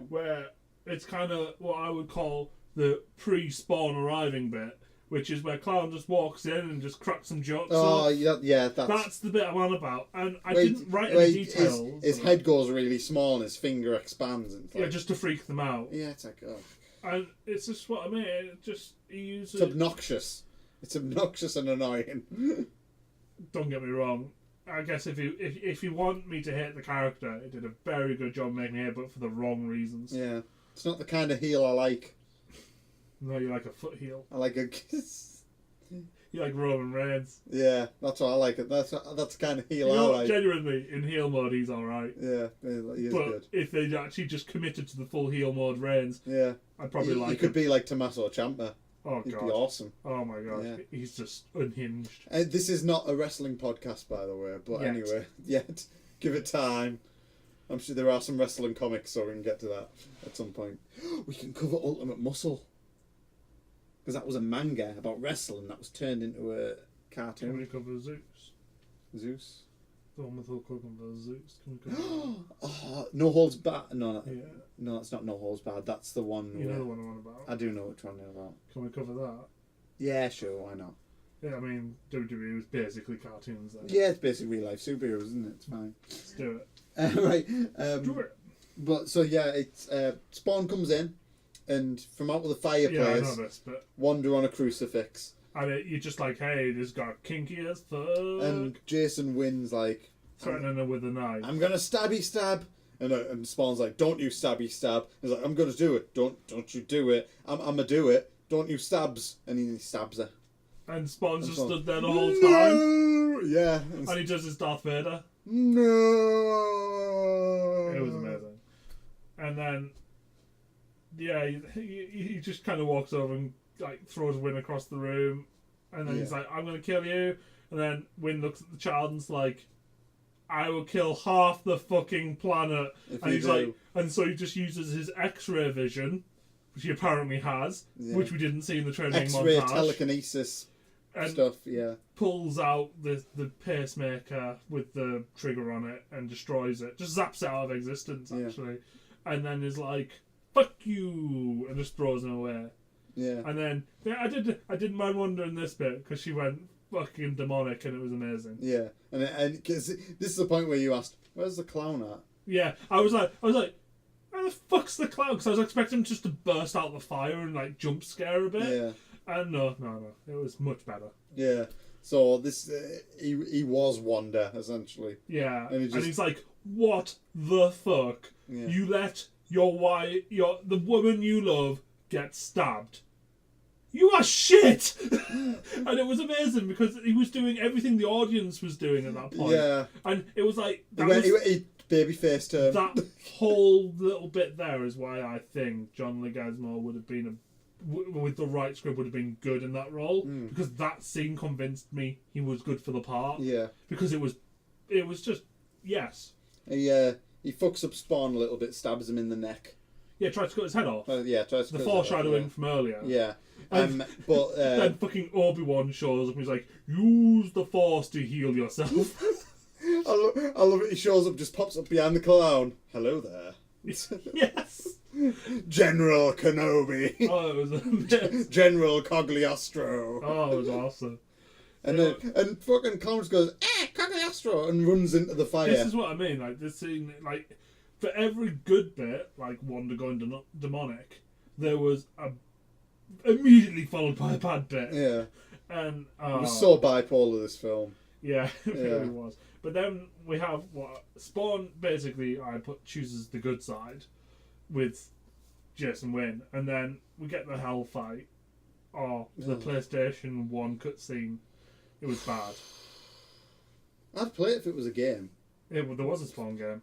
where it's kind of what I would call the pre-Spawn arriving bit, which is where Clown just walks in and just cracks some jokes. Oh, yeah, that's the bit I'm on about. And I didn't write any details. His head goes really small and his finger expands. And just to freak them out. Yeah, it's like, oh. And it's just what I mean. It's obnoxious. It's obnoxious and annoying. Don't get me wrong. I guess if you want me to hate the character, it did a very good job making me hate, but for the wrong reasons. Yeah, it's not the kind of heel I like. No, you like a foot heel. I like a. You like Roman Reigns. Yeah, that's what I like. That's the kind of heel I like. Genuinely, in heel mode, he's all right. Yeah, he is but good. If they actually just committed to the full heel mode Reigns, yeah, I'd probably like. He could be like Tommaso Ciampa. Oh, He'd God. be awesome. Oh, my God. Yeah. He's just unhinged. This is not a wrestling podcast, by the way, but anyway, yet. Give it time. I'm sure there are some wrestling comics, so we can get to that at some point. We can cover Ultimate Muscle. Because that was a manga about wrestling that was turned into a cartoon. Can we cover Zeus? Zeus? The one with Hulk Hogan versus Zeus. Can we cover Oh, No Holds Barred. No, yeah. no, that's not No Holds Barred. That's the one. You know the one I'm on about? I do know which one you're about. Can we cover that? Yeah, sure, why not? Yeah, I mean, WWE was basically cartoons then. Yeah, it's basically real life superheroes, isn't it? It's fine. Let's do it. Right. Do it. But so yeah, it's Spawn comes in, and from out of the fireplace, Yeah, I know this, but Wanda on a crucifix, and you're just like, hey, this got kinky as fuck. and Jason wins like Threatening her with a knife. I'm gonna stabby stab, and Spawn's like, don't you stabby stab. He's like, I'm gonna do it. Don't you do it. I'm gonna do it. Don't you stabs, and he stabs her. And Spawn's just stood there the whole time. No! Yeah. And he does his Darth Vader. No. It was amazing. And then, yeah, he just kind of walks over and like throws Win across the room, and then he's like, "I'm gonna kill you." And then Win looks at the child and's like, "I will kill half the fucking planet." And he's like, and so he just uses his X-ray vision, which he apparently has, which we didn't see in the training X-ray montage. telekinesis and stuff. Yeah. Pulls out the pacemaker with the trigger on it and destroys it. Just zaps it out of existence, actually. And then is like, "Fuck you," and just throws him away. Yeah. And then I didn't mind wondering this bit because she went fucking demonic and it was amazing. Yeah, and because this is the point where you asked, "Where's the clown at?" Yeah, I was like, where the fuck's the clown? Because I was expecting him just to burst out the fire and like jump scare a bit. Yeah. And no, it was much better. Yeah. So this he was Wanda essentially. Yeah, and he's like, "What the fuck? Yeah. You let the woman you love get stabbed. You are shit!" And it was amazing because he was doing everything the audience was doing at that point. Yeah. And it was like he baby faced him. That whole little bit there is why I think John Leguizamo would have been with the right script would have been good in that role because that scene convinced me he was good for the part. Yeah. Because it was just yes. He fucks up Spawn a little bit, stabs him in the neck. Yeah, tried to cut his head off. Tries to the cut his head foreshadowing off, from earlier. Yeah. But then fucking Obi-Wan shows up and he's like, "Use the Force to heal yourself." I love it. He shows up, just pops up behind the clown. "Hello there." Yes. General Kenobi. Oh, it was amazing. General Cogliostro. Oh, it was awesome. And fucking clown just goes, Cogliostro, and runs into the fire. This is what I mean. Like this scene, like for every good bit, like Wanda going demonic, there was immediately followed by a bad bit. Yeah. And it was so bipolar, this film. Yeah, it really was. But then we have Spawn basically chooses the good side with Jason Wynn, and then we get the hell fight. The PlayStation 1 cutscene. It was bad. I'd play it if it was a game. There was a Spawn game.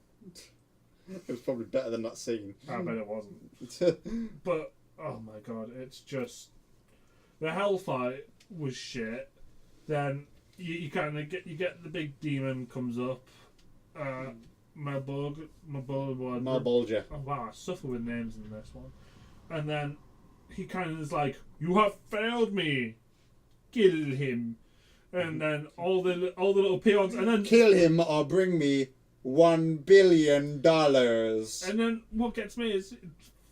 It was probably better than that scene. I bet it wasn't. But oh my god, it's just the hell fight was shit. Then you kind of get the big demon comes up. Malbolgia. Malbolgia. Oh wow, I suffer with names in this one. And then he kind of is like, "You have failed me. Kill him." And then all the little peons, and then kill him or bring me $1 billion. And then what gets me is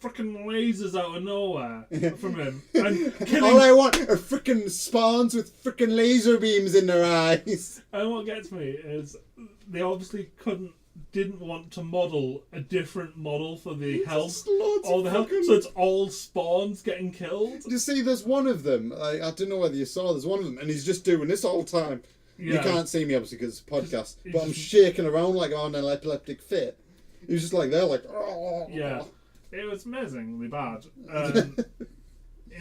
freaking lasers out of nowhere from him. And all I want are freaking spawns with freaking laser beams in their eyes. And what gets me is they obviously didn't want to model a different model for the health. All the health, so it's all spawns getting killed. You see, there's one of them. I don't know whether you saw. There's one of them, and he's just doing this all the time. Yeah. You can't see me obviously because it's a podcast, but I'm shaking around like on an epileptic fit. He was just like there, like. Oh. Yeah, it was amazingly bad. And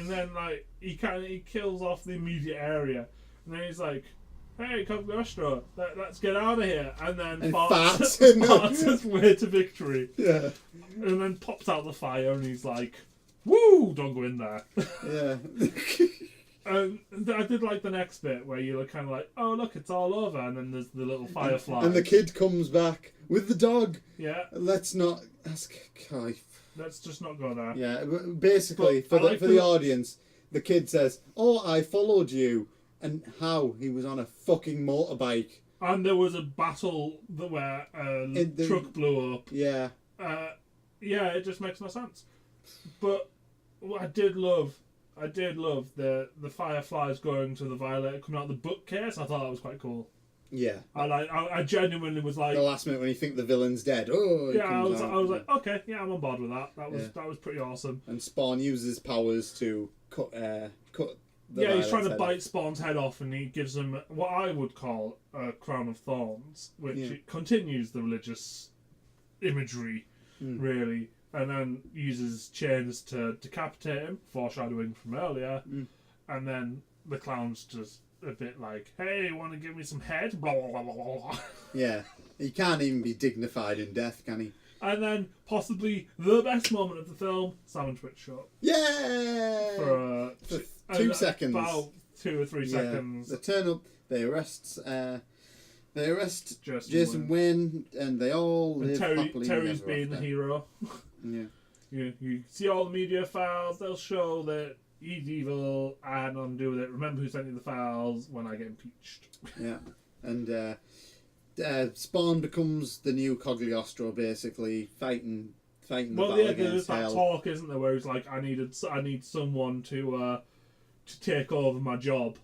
then like he kills off the immediate area, and then he's like, "Hey, Cogliostro, let's get out of here." And then farts his way to victory. Yeah. And then pops out the fire and he's like, Woo! Don't go in there. Yeah. I did like the next bit where you're kind of like, oh look, it's all over, and then there's the little firefly. And the kid comes back with the dog. Yeah. Let's not ask. Let's just not go there. Yeah. Basically, for the audience, the kid says, "Oh, I followed you," and how he was on a fucking motorbike. And there was a battle where the truck blew up. Yeah. Yeah, it just makes no sense. But what I did love the fireflies going to the violator coming out of the bookcase. I thought that was quite cool. Yeah. I genuinely was like, the last minute when you think the villain's dead. Oh. Yeah, I was like, okay, yeah, I'm on board with that. That was pretty awesome. And Spawn uses powers to cut. Yeah, he's trying to bite Spawn's head off, and he gives him what I would call a crown of thorns, which continues the religious imagery, really, and then uses chains to decapitate him, foreshadowing from earlier, and then the clown's just a bit like, hey, want to give me some head? Blah, blah, blah, blah, blah. Yeah, he can't even be dignified in death, can he? And then, possibly the best moment of the film, Sam and Twitch show. Yeah! For 2 seconds. About 2 or 3 seconds. They turn up, they arrest Jason Wynn, and they all live happily Terry's together being the hero. Yeah. You see all the media files, they'll show that he's evil, I had nothing to do with it. Remember who sent you the files when I get impeached. Yeah. And Spawn becomes the new Cogliostro, basically, fighting the battle against there's that hell. talk, isn't there, where he's like, I need someone to take over my job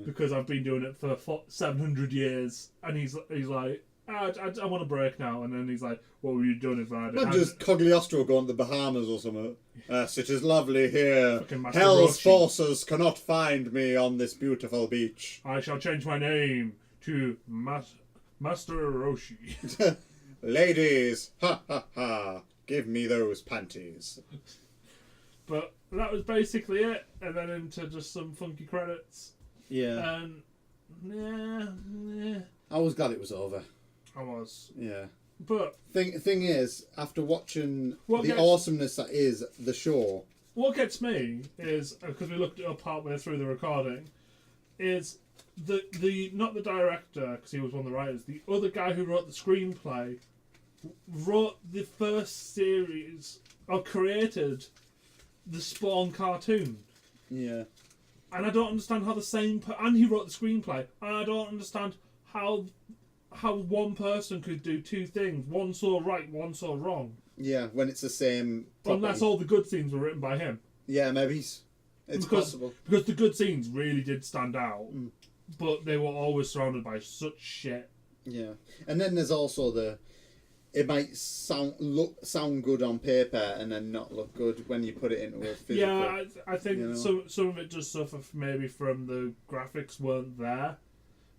because I've been doing it for 700 years, and he's like, I want a break now, and then he's like, what were you doing if I did? Not just Cogliostro going to the Bahamas or something. Yes, it is lovely here. Roshi. Hell's forces cannot find me on this beautiful beach. I shall change my name to Master Roshi. Ladies, ha ha ha, give me those panties. But that was basically it, and then into just some funky credits. Yeah. And yeah. I was glad it was over. I was. Yeah. But thing is, after watching awesomeness that is the show, what gets me is, because we looked it up partway through the recording, is the not the director, because he was one of the writers, the other guy who wrote the screenplay wrote the first series or created the Spawn cartoon. Yeah. And I don't understand how and he wrote the screenplay. And I don't understand how one person could do two things, one so right, one so wrong. Yeah, when it's the same property. Unless all the good scenes were written by him. Yeah, maybe it's possible. Because the good scenes really did stand out, but they were always surrounded by such shit. Yeah, and then there's also it might sound good on paper and then not look good when you put it into a physical. Yeah, I think some of it just suffer maybe from the graphics weren't there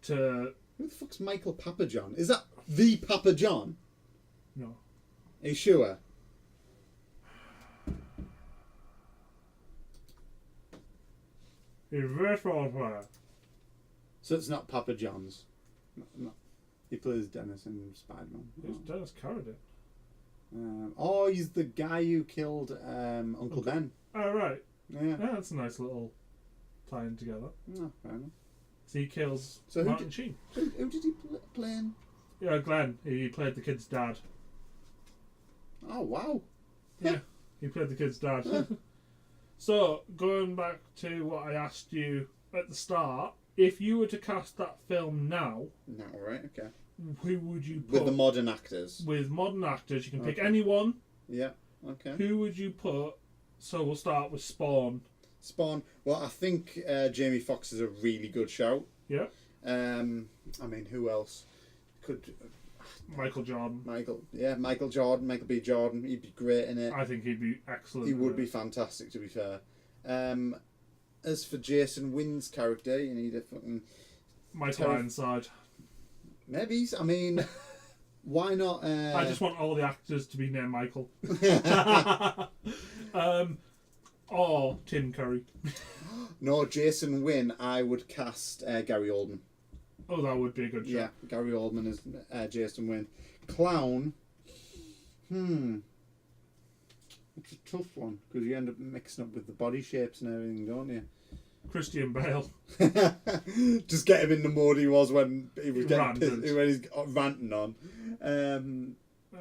to. Who the fuck's Michael Papa John? Is that the Papa John? No. Are you sure? So it's not Papa John's. No. He plays Dennis in Spider-Man. Who's Dennis Carradine? He's the guy who killed Uncle Ben. Oh, right. Yeah. That's a nice little tie-in together. No, fair enough. So he kills Martin Sheen. Who did he play in? Yeah, Glenn. He played the kid's dad. Oh, wow. Yeah, he played the kid's dad. So, going back to what I asked you at the start, if you were to cast that film now... No, right, okay. Who would you put? With the modern actors. With modern actors. You can pick anyone. Yeah, okay. Who would you put? So we'll start with Spawn. Well, I think Jamie Foxx is a really good shout. Yeah. I mean, who else could? Michael Jordan. Michael B. Jordan. He'd be great in it. I think he'd be excellent. He would be fantastic, to be fair. As for Jason Wynn's character, you need a fucking Michael Ironside. Maybe. I mean, why not? I just want all the actors to be named Michael. Or Tim Curry. No, Jason Wynn. I would cast Gary Oldman. Oh, that would be a good shot. Yeah, Gary Oldman as Jason Wynn. Clown. Who It's a tough one because you end up mixing up with the body shapes and everything, don't you? Christian Bale. Just get him in the mode he was when he was getting pissed, when he's ranting on.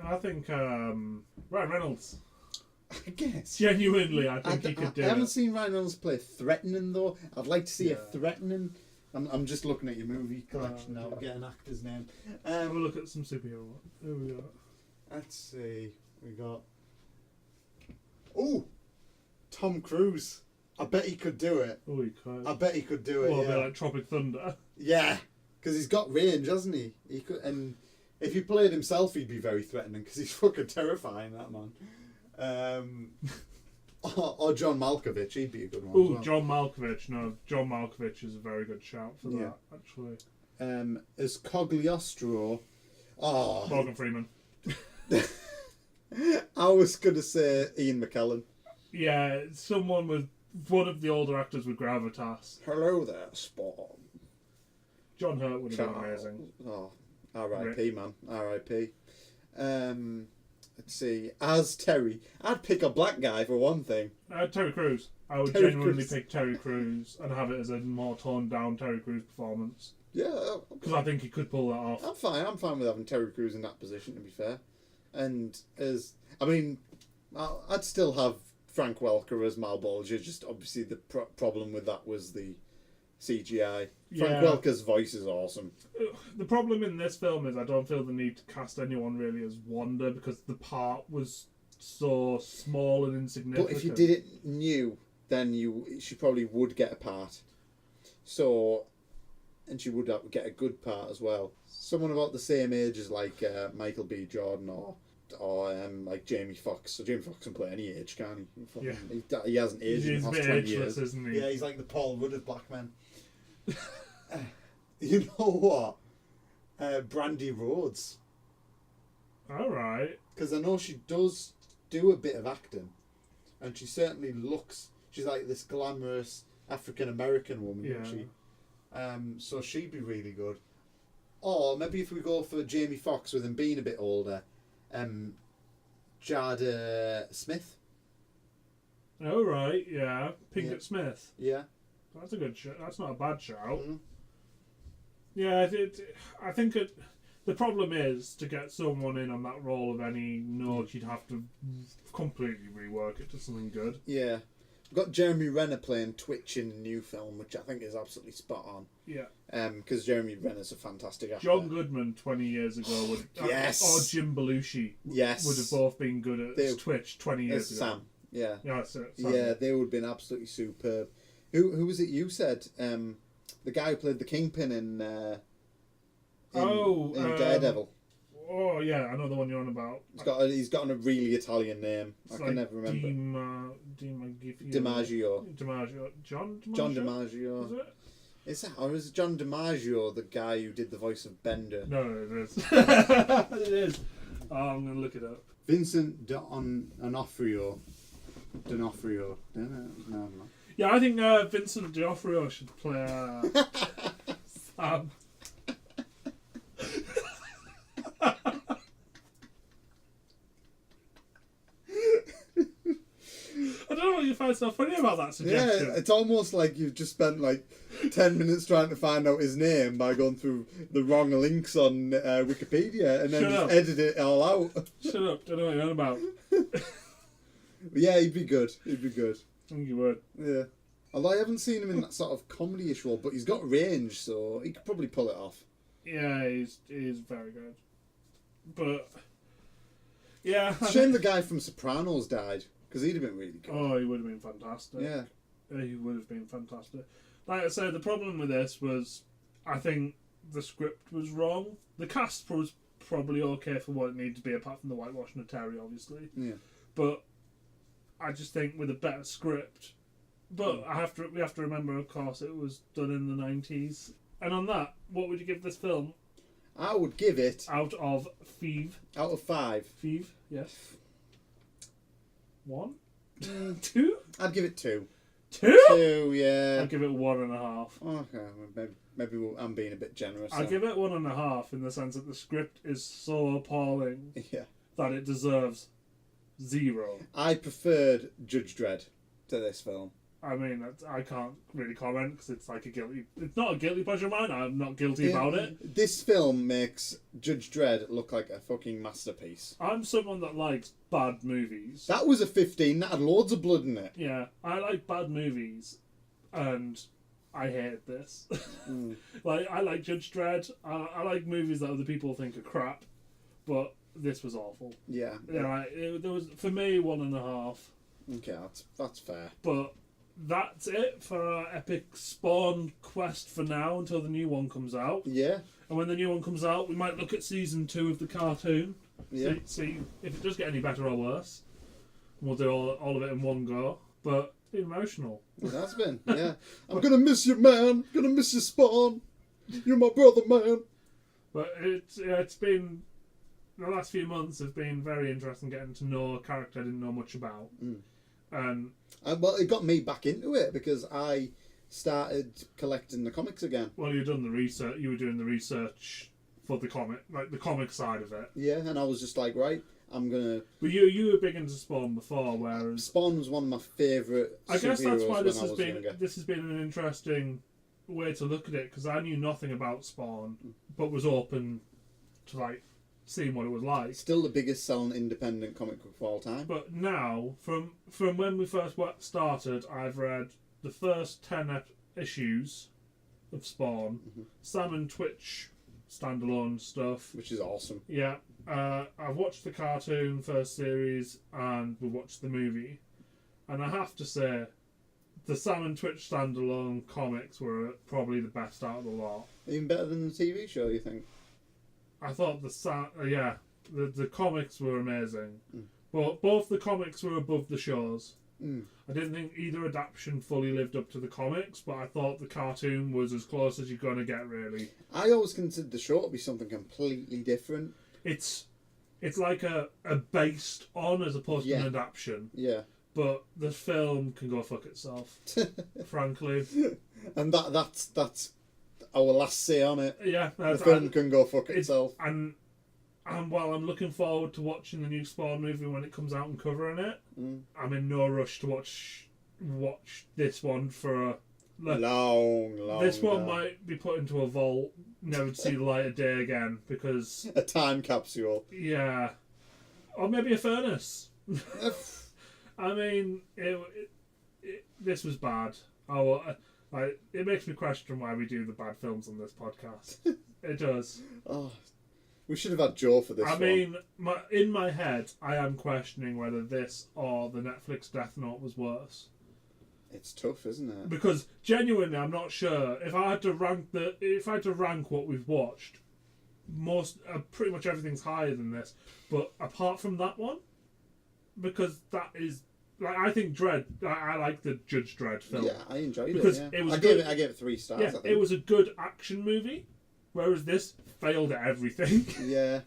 I think Ryan Reynolds. I guess. Genuinely, I think he could do it. I haven't seen Ryan Reynolds play threatening though. I'd like to see a threatening. I'm just looking at your movie collection now. Get an actor's name. Have a look at some superhero. Who we got? Let's see. We got. Oh, Tom Cruise. I bet he could do it. Oh, he could. I bet he could do it. Well, a bit like Tropic Thunder. Yeah, because he's got range, hasn't he? He could, and if he played himself, he'd be very threatening because he's fucking terrifying, that man. Or John Malkovich, he'd be a good one. Oh, well. John Malkovich. No, John Malkovich is a very good shout for that, actually. As Cogliostro. Oh, Morgan Freeman. I was gonna say Ian McKellen. Yeah, someone with one of the older actors with gravitas. Hello there, Spawn. John Hurt would have been amazing. Oh, R.I.P. man, R.I.P. Let's see. As Terry, I'd pick a black guy for one thing. Terry Crews. I would genuinely pick Terry Crews and have it as a more toned down Terry Crews performance. Yeah, because I think he could pull that off. I'm fine with having Terry Crews in that position, to be fair. And I'd still have Frank Welker as Mal Bolger. Just obviously the problem with that was the CGI. Frank Welker's voice is awesome. The problem in this film is I don't feel the need to cast anyone really as Wanda because the part was so small and insignificant. But if you did it new, then she probably would get a part. So, and she would get a good part as well. Someone about the same age as like Michael B. Jordan or like Jamie Foxx. So Jamie Foxx can play any age, can't he? Yeah. He hasn't aged in the past 20 years. Isn't he? Yeah, he's like the Paul Rudd of black men. You know what? Brandy Rhodes. All right. Because I know she does do a bit of acting, and she certainly looks. She's like this glamorous African American woman, isn't she? So she'd be really good. Or maybe if we go for Jamie Foxx with him being a bit older, Jada Smith. Oh right, yeah, Pinkett Smith. Yeah, that's a good shout. That's not a bad shout. Mm-hmm. Yeah, I think the problem is to get someone in on that role of any note, you'd have to completely rework it to something good. Yeah. We've got Jeremy Renner playing Twitch in the new film, which I think is absolutely spot on. Yeah. Because Jeremy Renner's a fantastic actor. John Goodman 20 years ago would, yes, or Jim Belushi, yes, would have both been good at Twitch 20 years ago. Sam, yeah, that's it. Sam. Yeah, they would have been absolutely superb. Who was it? You said the guy who played the Kingpin in Daredevil. Oh yeah, I know the one you're on about. He's got a really Italian name. I can never remember. DiMaggio. John DiMaggio. Is it? Is that, or is John DiMaggio the guy who did the voice of Bender? No, it is. It is. Oh, I'm gonna look it up. Vincent D'Onofrio. No. Yeah, I think Vincent D'Onofrio should play Sam. I don't know what you find so funny about that suggestion. Yeah, it's almost like you've just spent like 10 minutes trying to find out his name by going through the wrong links on Wikipedia and then just edit it all out. Shut up, don't know what you're on about. Yeah, he'd be good. I think you would. Yeah. Although I haven't seen him in that sort of comedy-ish role, but he's got range, so he could probably pull it off. Yeah, he's very good. But, yeah. It's a shame the guy from Sopranos died, because he'd have been really good. Oh, he would have been fantastic. Yeah. He would have been fantastic. Like I said, the problem with this was, I think the script was wrong. The cast was probably okay for what it needed to be, apart from the whitewashing of Terry, obviously. Yeah. But I just think with a better script. But we have to remember, of course, it was done in the 90s. And on that, what would you give this film? I would give it... Out of 5. Out of 5. 5, yes. 1? 2? I'd give it 2. 2? 2, yeah. I'd give it 1.5. Okay, maybe I'm being a bit generous. I'd give it 1.5 in the sense that the script is so appalling that it deserves Zero. I preferred Judge Dredd to this film. I mean, I can't really comment because it's like it's not a guilty pleasure of mine. I'm not guilty about it. This film makes Judge Dredd look like a fucking masterpiece. I'm someone that likes bad movies. That was a 15. That had loads of blood in it. Yeah, I like bad movies, and I hate this. Like, I like Judge Dredd. I like movies that other people think are crap, but this was awful. Yeah. There was, for me, 1.5. Okay, that's fair. But that's it for our epic Spawn quest for now until the new one comes out. Yeah. And when the new one comes out, we might look at season 2 of the cartoon. Yeah. See if it does get any better or worse. We'll do all of it in one go. But emotional. It has been, yeah. I'm gonna miss you, man. Gonna miss you, Spawn. You're my brother, man. But it's been, the last few months have been very interesting getting to know a character I didn't know much about. Well, it got me back into it because I started collecting the comics again. Well, you've done the research. You were doing the research for the comic, like the comic side of it. Yeah, and I was just like, right, I'm gonna. But you were big into Spawn before, whereas Spawn was one of my favourite. I guess that's why this has been an interesting way to look at it, because I knew nothing about Spawn, but was open to like seeing what it was like. Still the biggest selling independent comic book of all time. But now, from when we first started, I've read the first 10 issues of Spawn, Sam and Twitch standalone stuff, which is awesome. Yeah, I've watched the cartoon first series and we watched the movie, and I have to say, the Sam and Twitch standalone comics were probably the best out of the lot. Even better than the TV show, you think? I thought the comics were amazing, but both the comics were above the shows. I didn't think either adaptation fully lived up to the comics, but I thought the cartoon was as close as you're going to get, really. I always considered the show to be something completely different. It's like a based on as opposed to an adaptation. Yeah. But the film can go fuck itself, frankly. And that's our last say on it. Yeah. The film can go fuck itself. And while I'm looking forward to watching the new Spawn movie when it comes out and covering it, I'm in no rush to watch this one for a long. This one might be put into a vault, never to see the light of day again, because a time capsule. Yeah, or maybe a furnace. I mean, this was bad. It makes me question why we do the bad films on this podcast. It does. Oh. We should have had Joe for this one. I mean, in my head, I am questioning whether this or the Netflix Death Note was worse. It's tough, isn't it? Because genuinely, I'm not sure. If I had to rank what we've watched, pretty much everything's higher than this. But apart from that one, because that is I think Dredd. I like the Judge Dredd film. Yeah, I enjoyed because it. It was I gave it 3 stars. Yeah, I think. It was a good action movie, whereas this failed at everything. Yeah.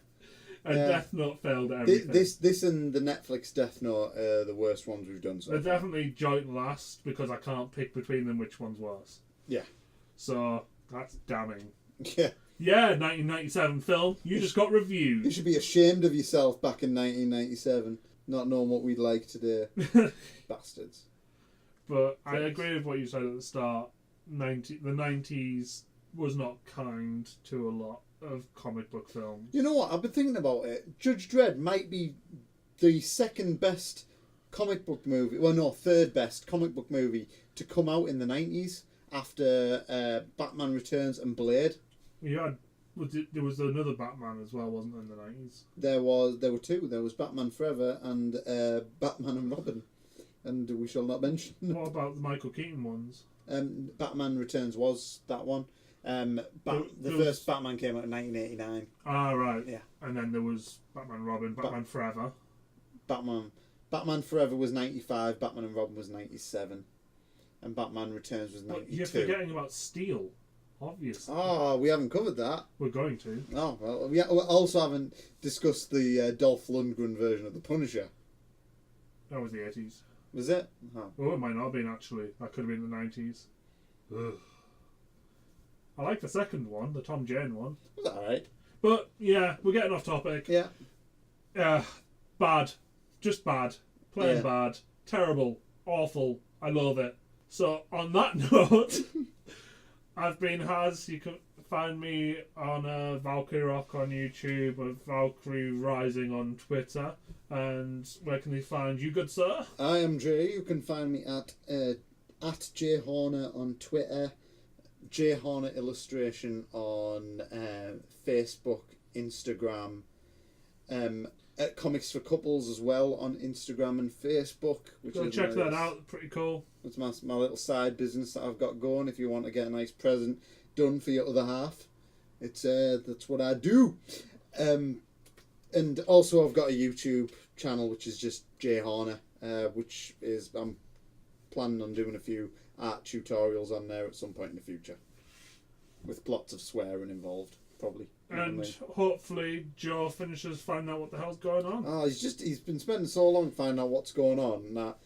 And Death Note failed at everything. This and the Netflix Death Note are the worst ones we've done so far. They're definitely joint last because I can't pick between them which one's worse. Yeah. So that's damning. Yeah. Yeah, 1997 film. You just got reviewed. You should be ashamed of yourself back in 1997, not knowing what we'd like today. Bastards. But I agree with what you said at the start. The 90s was not kind to a lot of comic book films. You know what? I've been thinking about it. Judge Dredd might be the second best comic book movie. Well, no, third best comic book movie to come out in the 90s after Batman Returns and Blade. There was another Batman as well, wasn't there, in the 90s? There were 2. There was Batman Forever and Batman and Robin. And we shall not mention. What about the Michael Keaton ones? Batman Returns was that one. The first Batman came out in 1989. Ah, right. Yeah. And then there was Batman and Robin, Batman Forever. Batman Forever was 95, Batman and Robin was 97. And Batman Returns was 92. You're forgetting about Steel, obviously. Oh, we haven't covered that. We're going to. Oh, well, we also haven't discussed the Dolph Lundgren version of The Punisher. That was the 80s. Was it? Oh, it might not have been, actually. That could have been the 90s. Ugh. I like the second one, the Tom Jane one. It was alright. But, yeah, we're getting off topic. Yeah. Bad. just bad. Plain Yeah. bad. Terrible. Awful. I loathe it. So, on that note, I've been Haz. You can find me on Valkyrie Rock on YouTube or Valkyrie Rising on Twitter. And where can they find you, good sir? I am Jay. You can find me at Jay Horner on Twitter, Jay Horner Illustration on Facebook, Instagram, at Comics for Couples as well on Instagram and Facebook. Go check that out. Pretty cool. It's my little side business that I've got going. If you want to get a nice present done for your other half, it's that's what I do. And also I've got a YouTube channel which is just Jay Horner, which is I'm planning on doing a few art tutorials on there at some point in the future, with lots of swearing involved, probably. And hopefully Joe finishes finding out what the hell's going on. Oh, he's been spending so long finding out what's going on that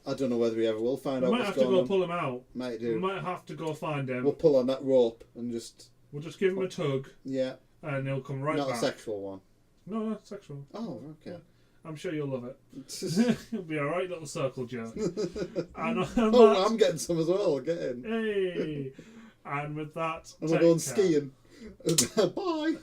I don't know whether he ever will find out what's going on. We might have to go pull him out. Might do. We might have to go find him. We'll pull on that rope and just... We'll just give him a tug. Yeah. And he'll come right Not back. A sexual one. No, sexual. Oh, okay. Yeah. I'm sure you'll love it. It'll be a right little circle jerk. And I'm getting some as well. Get in. Hey! And with that, and we're going skiing. Bye.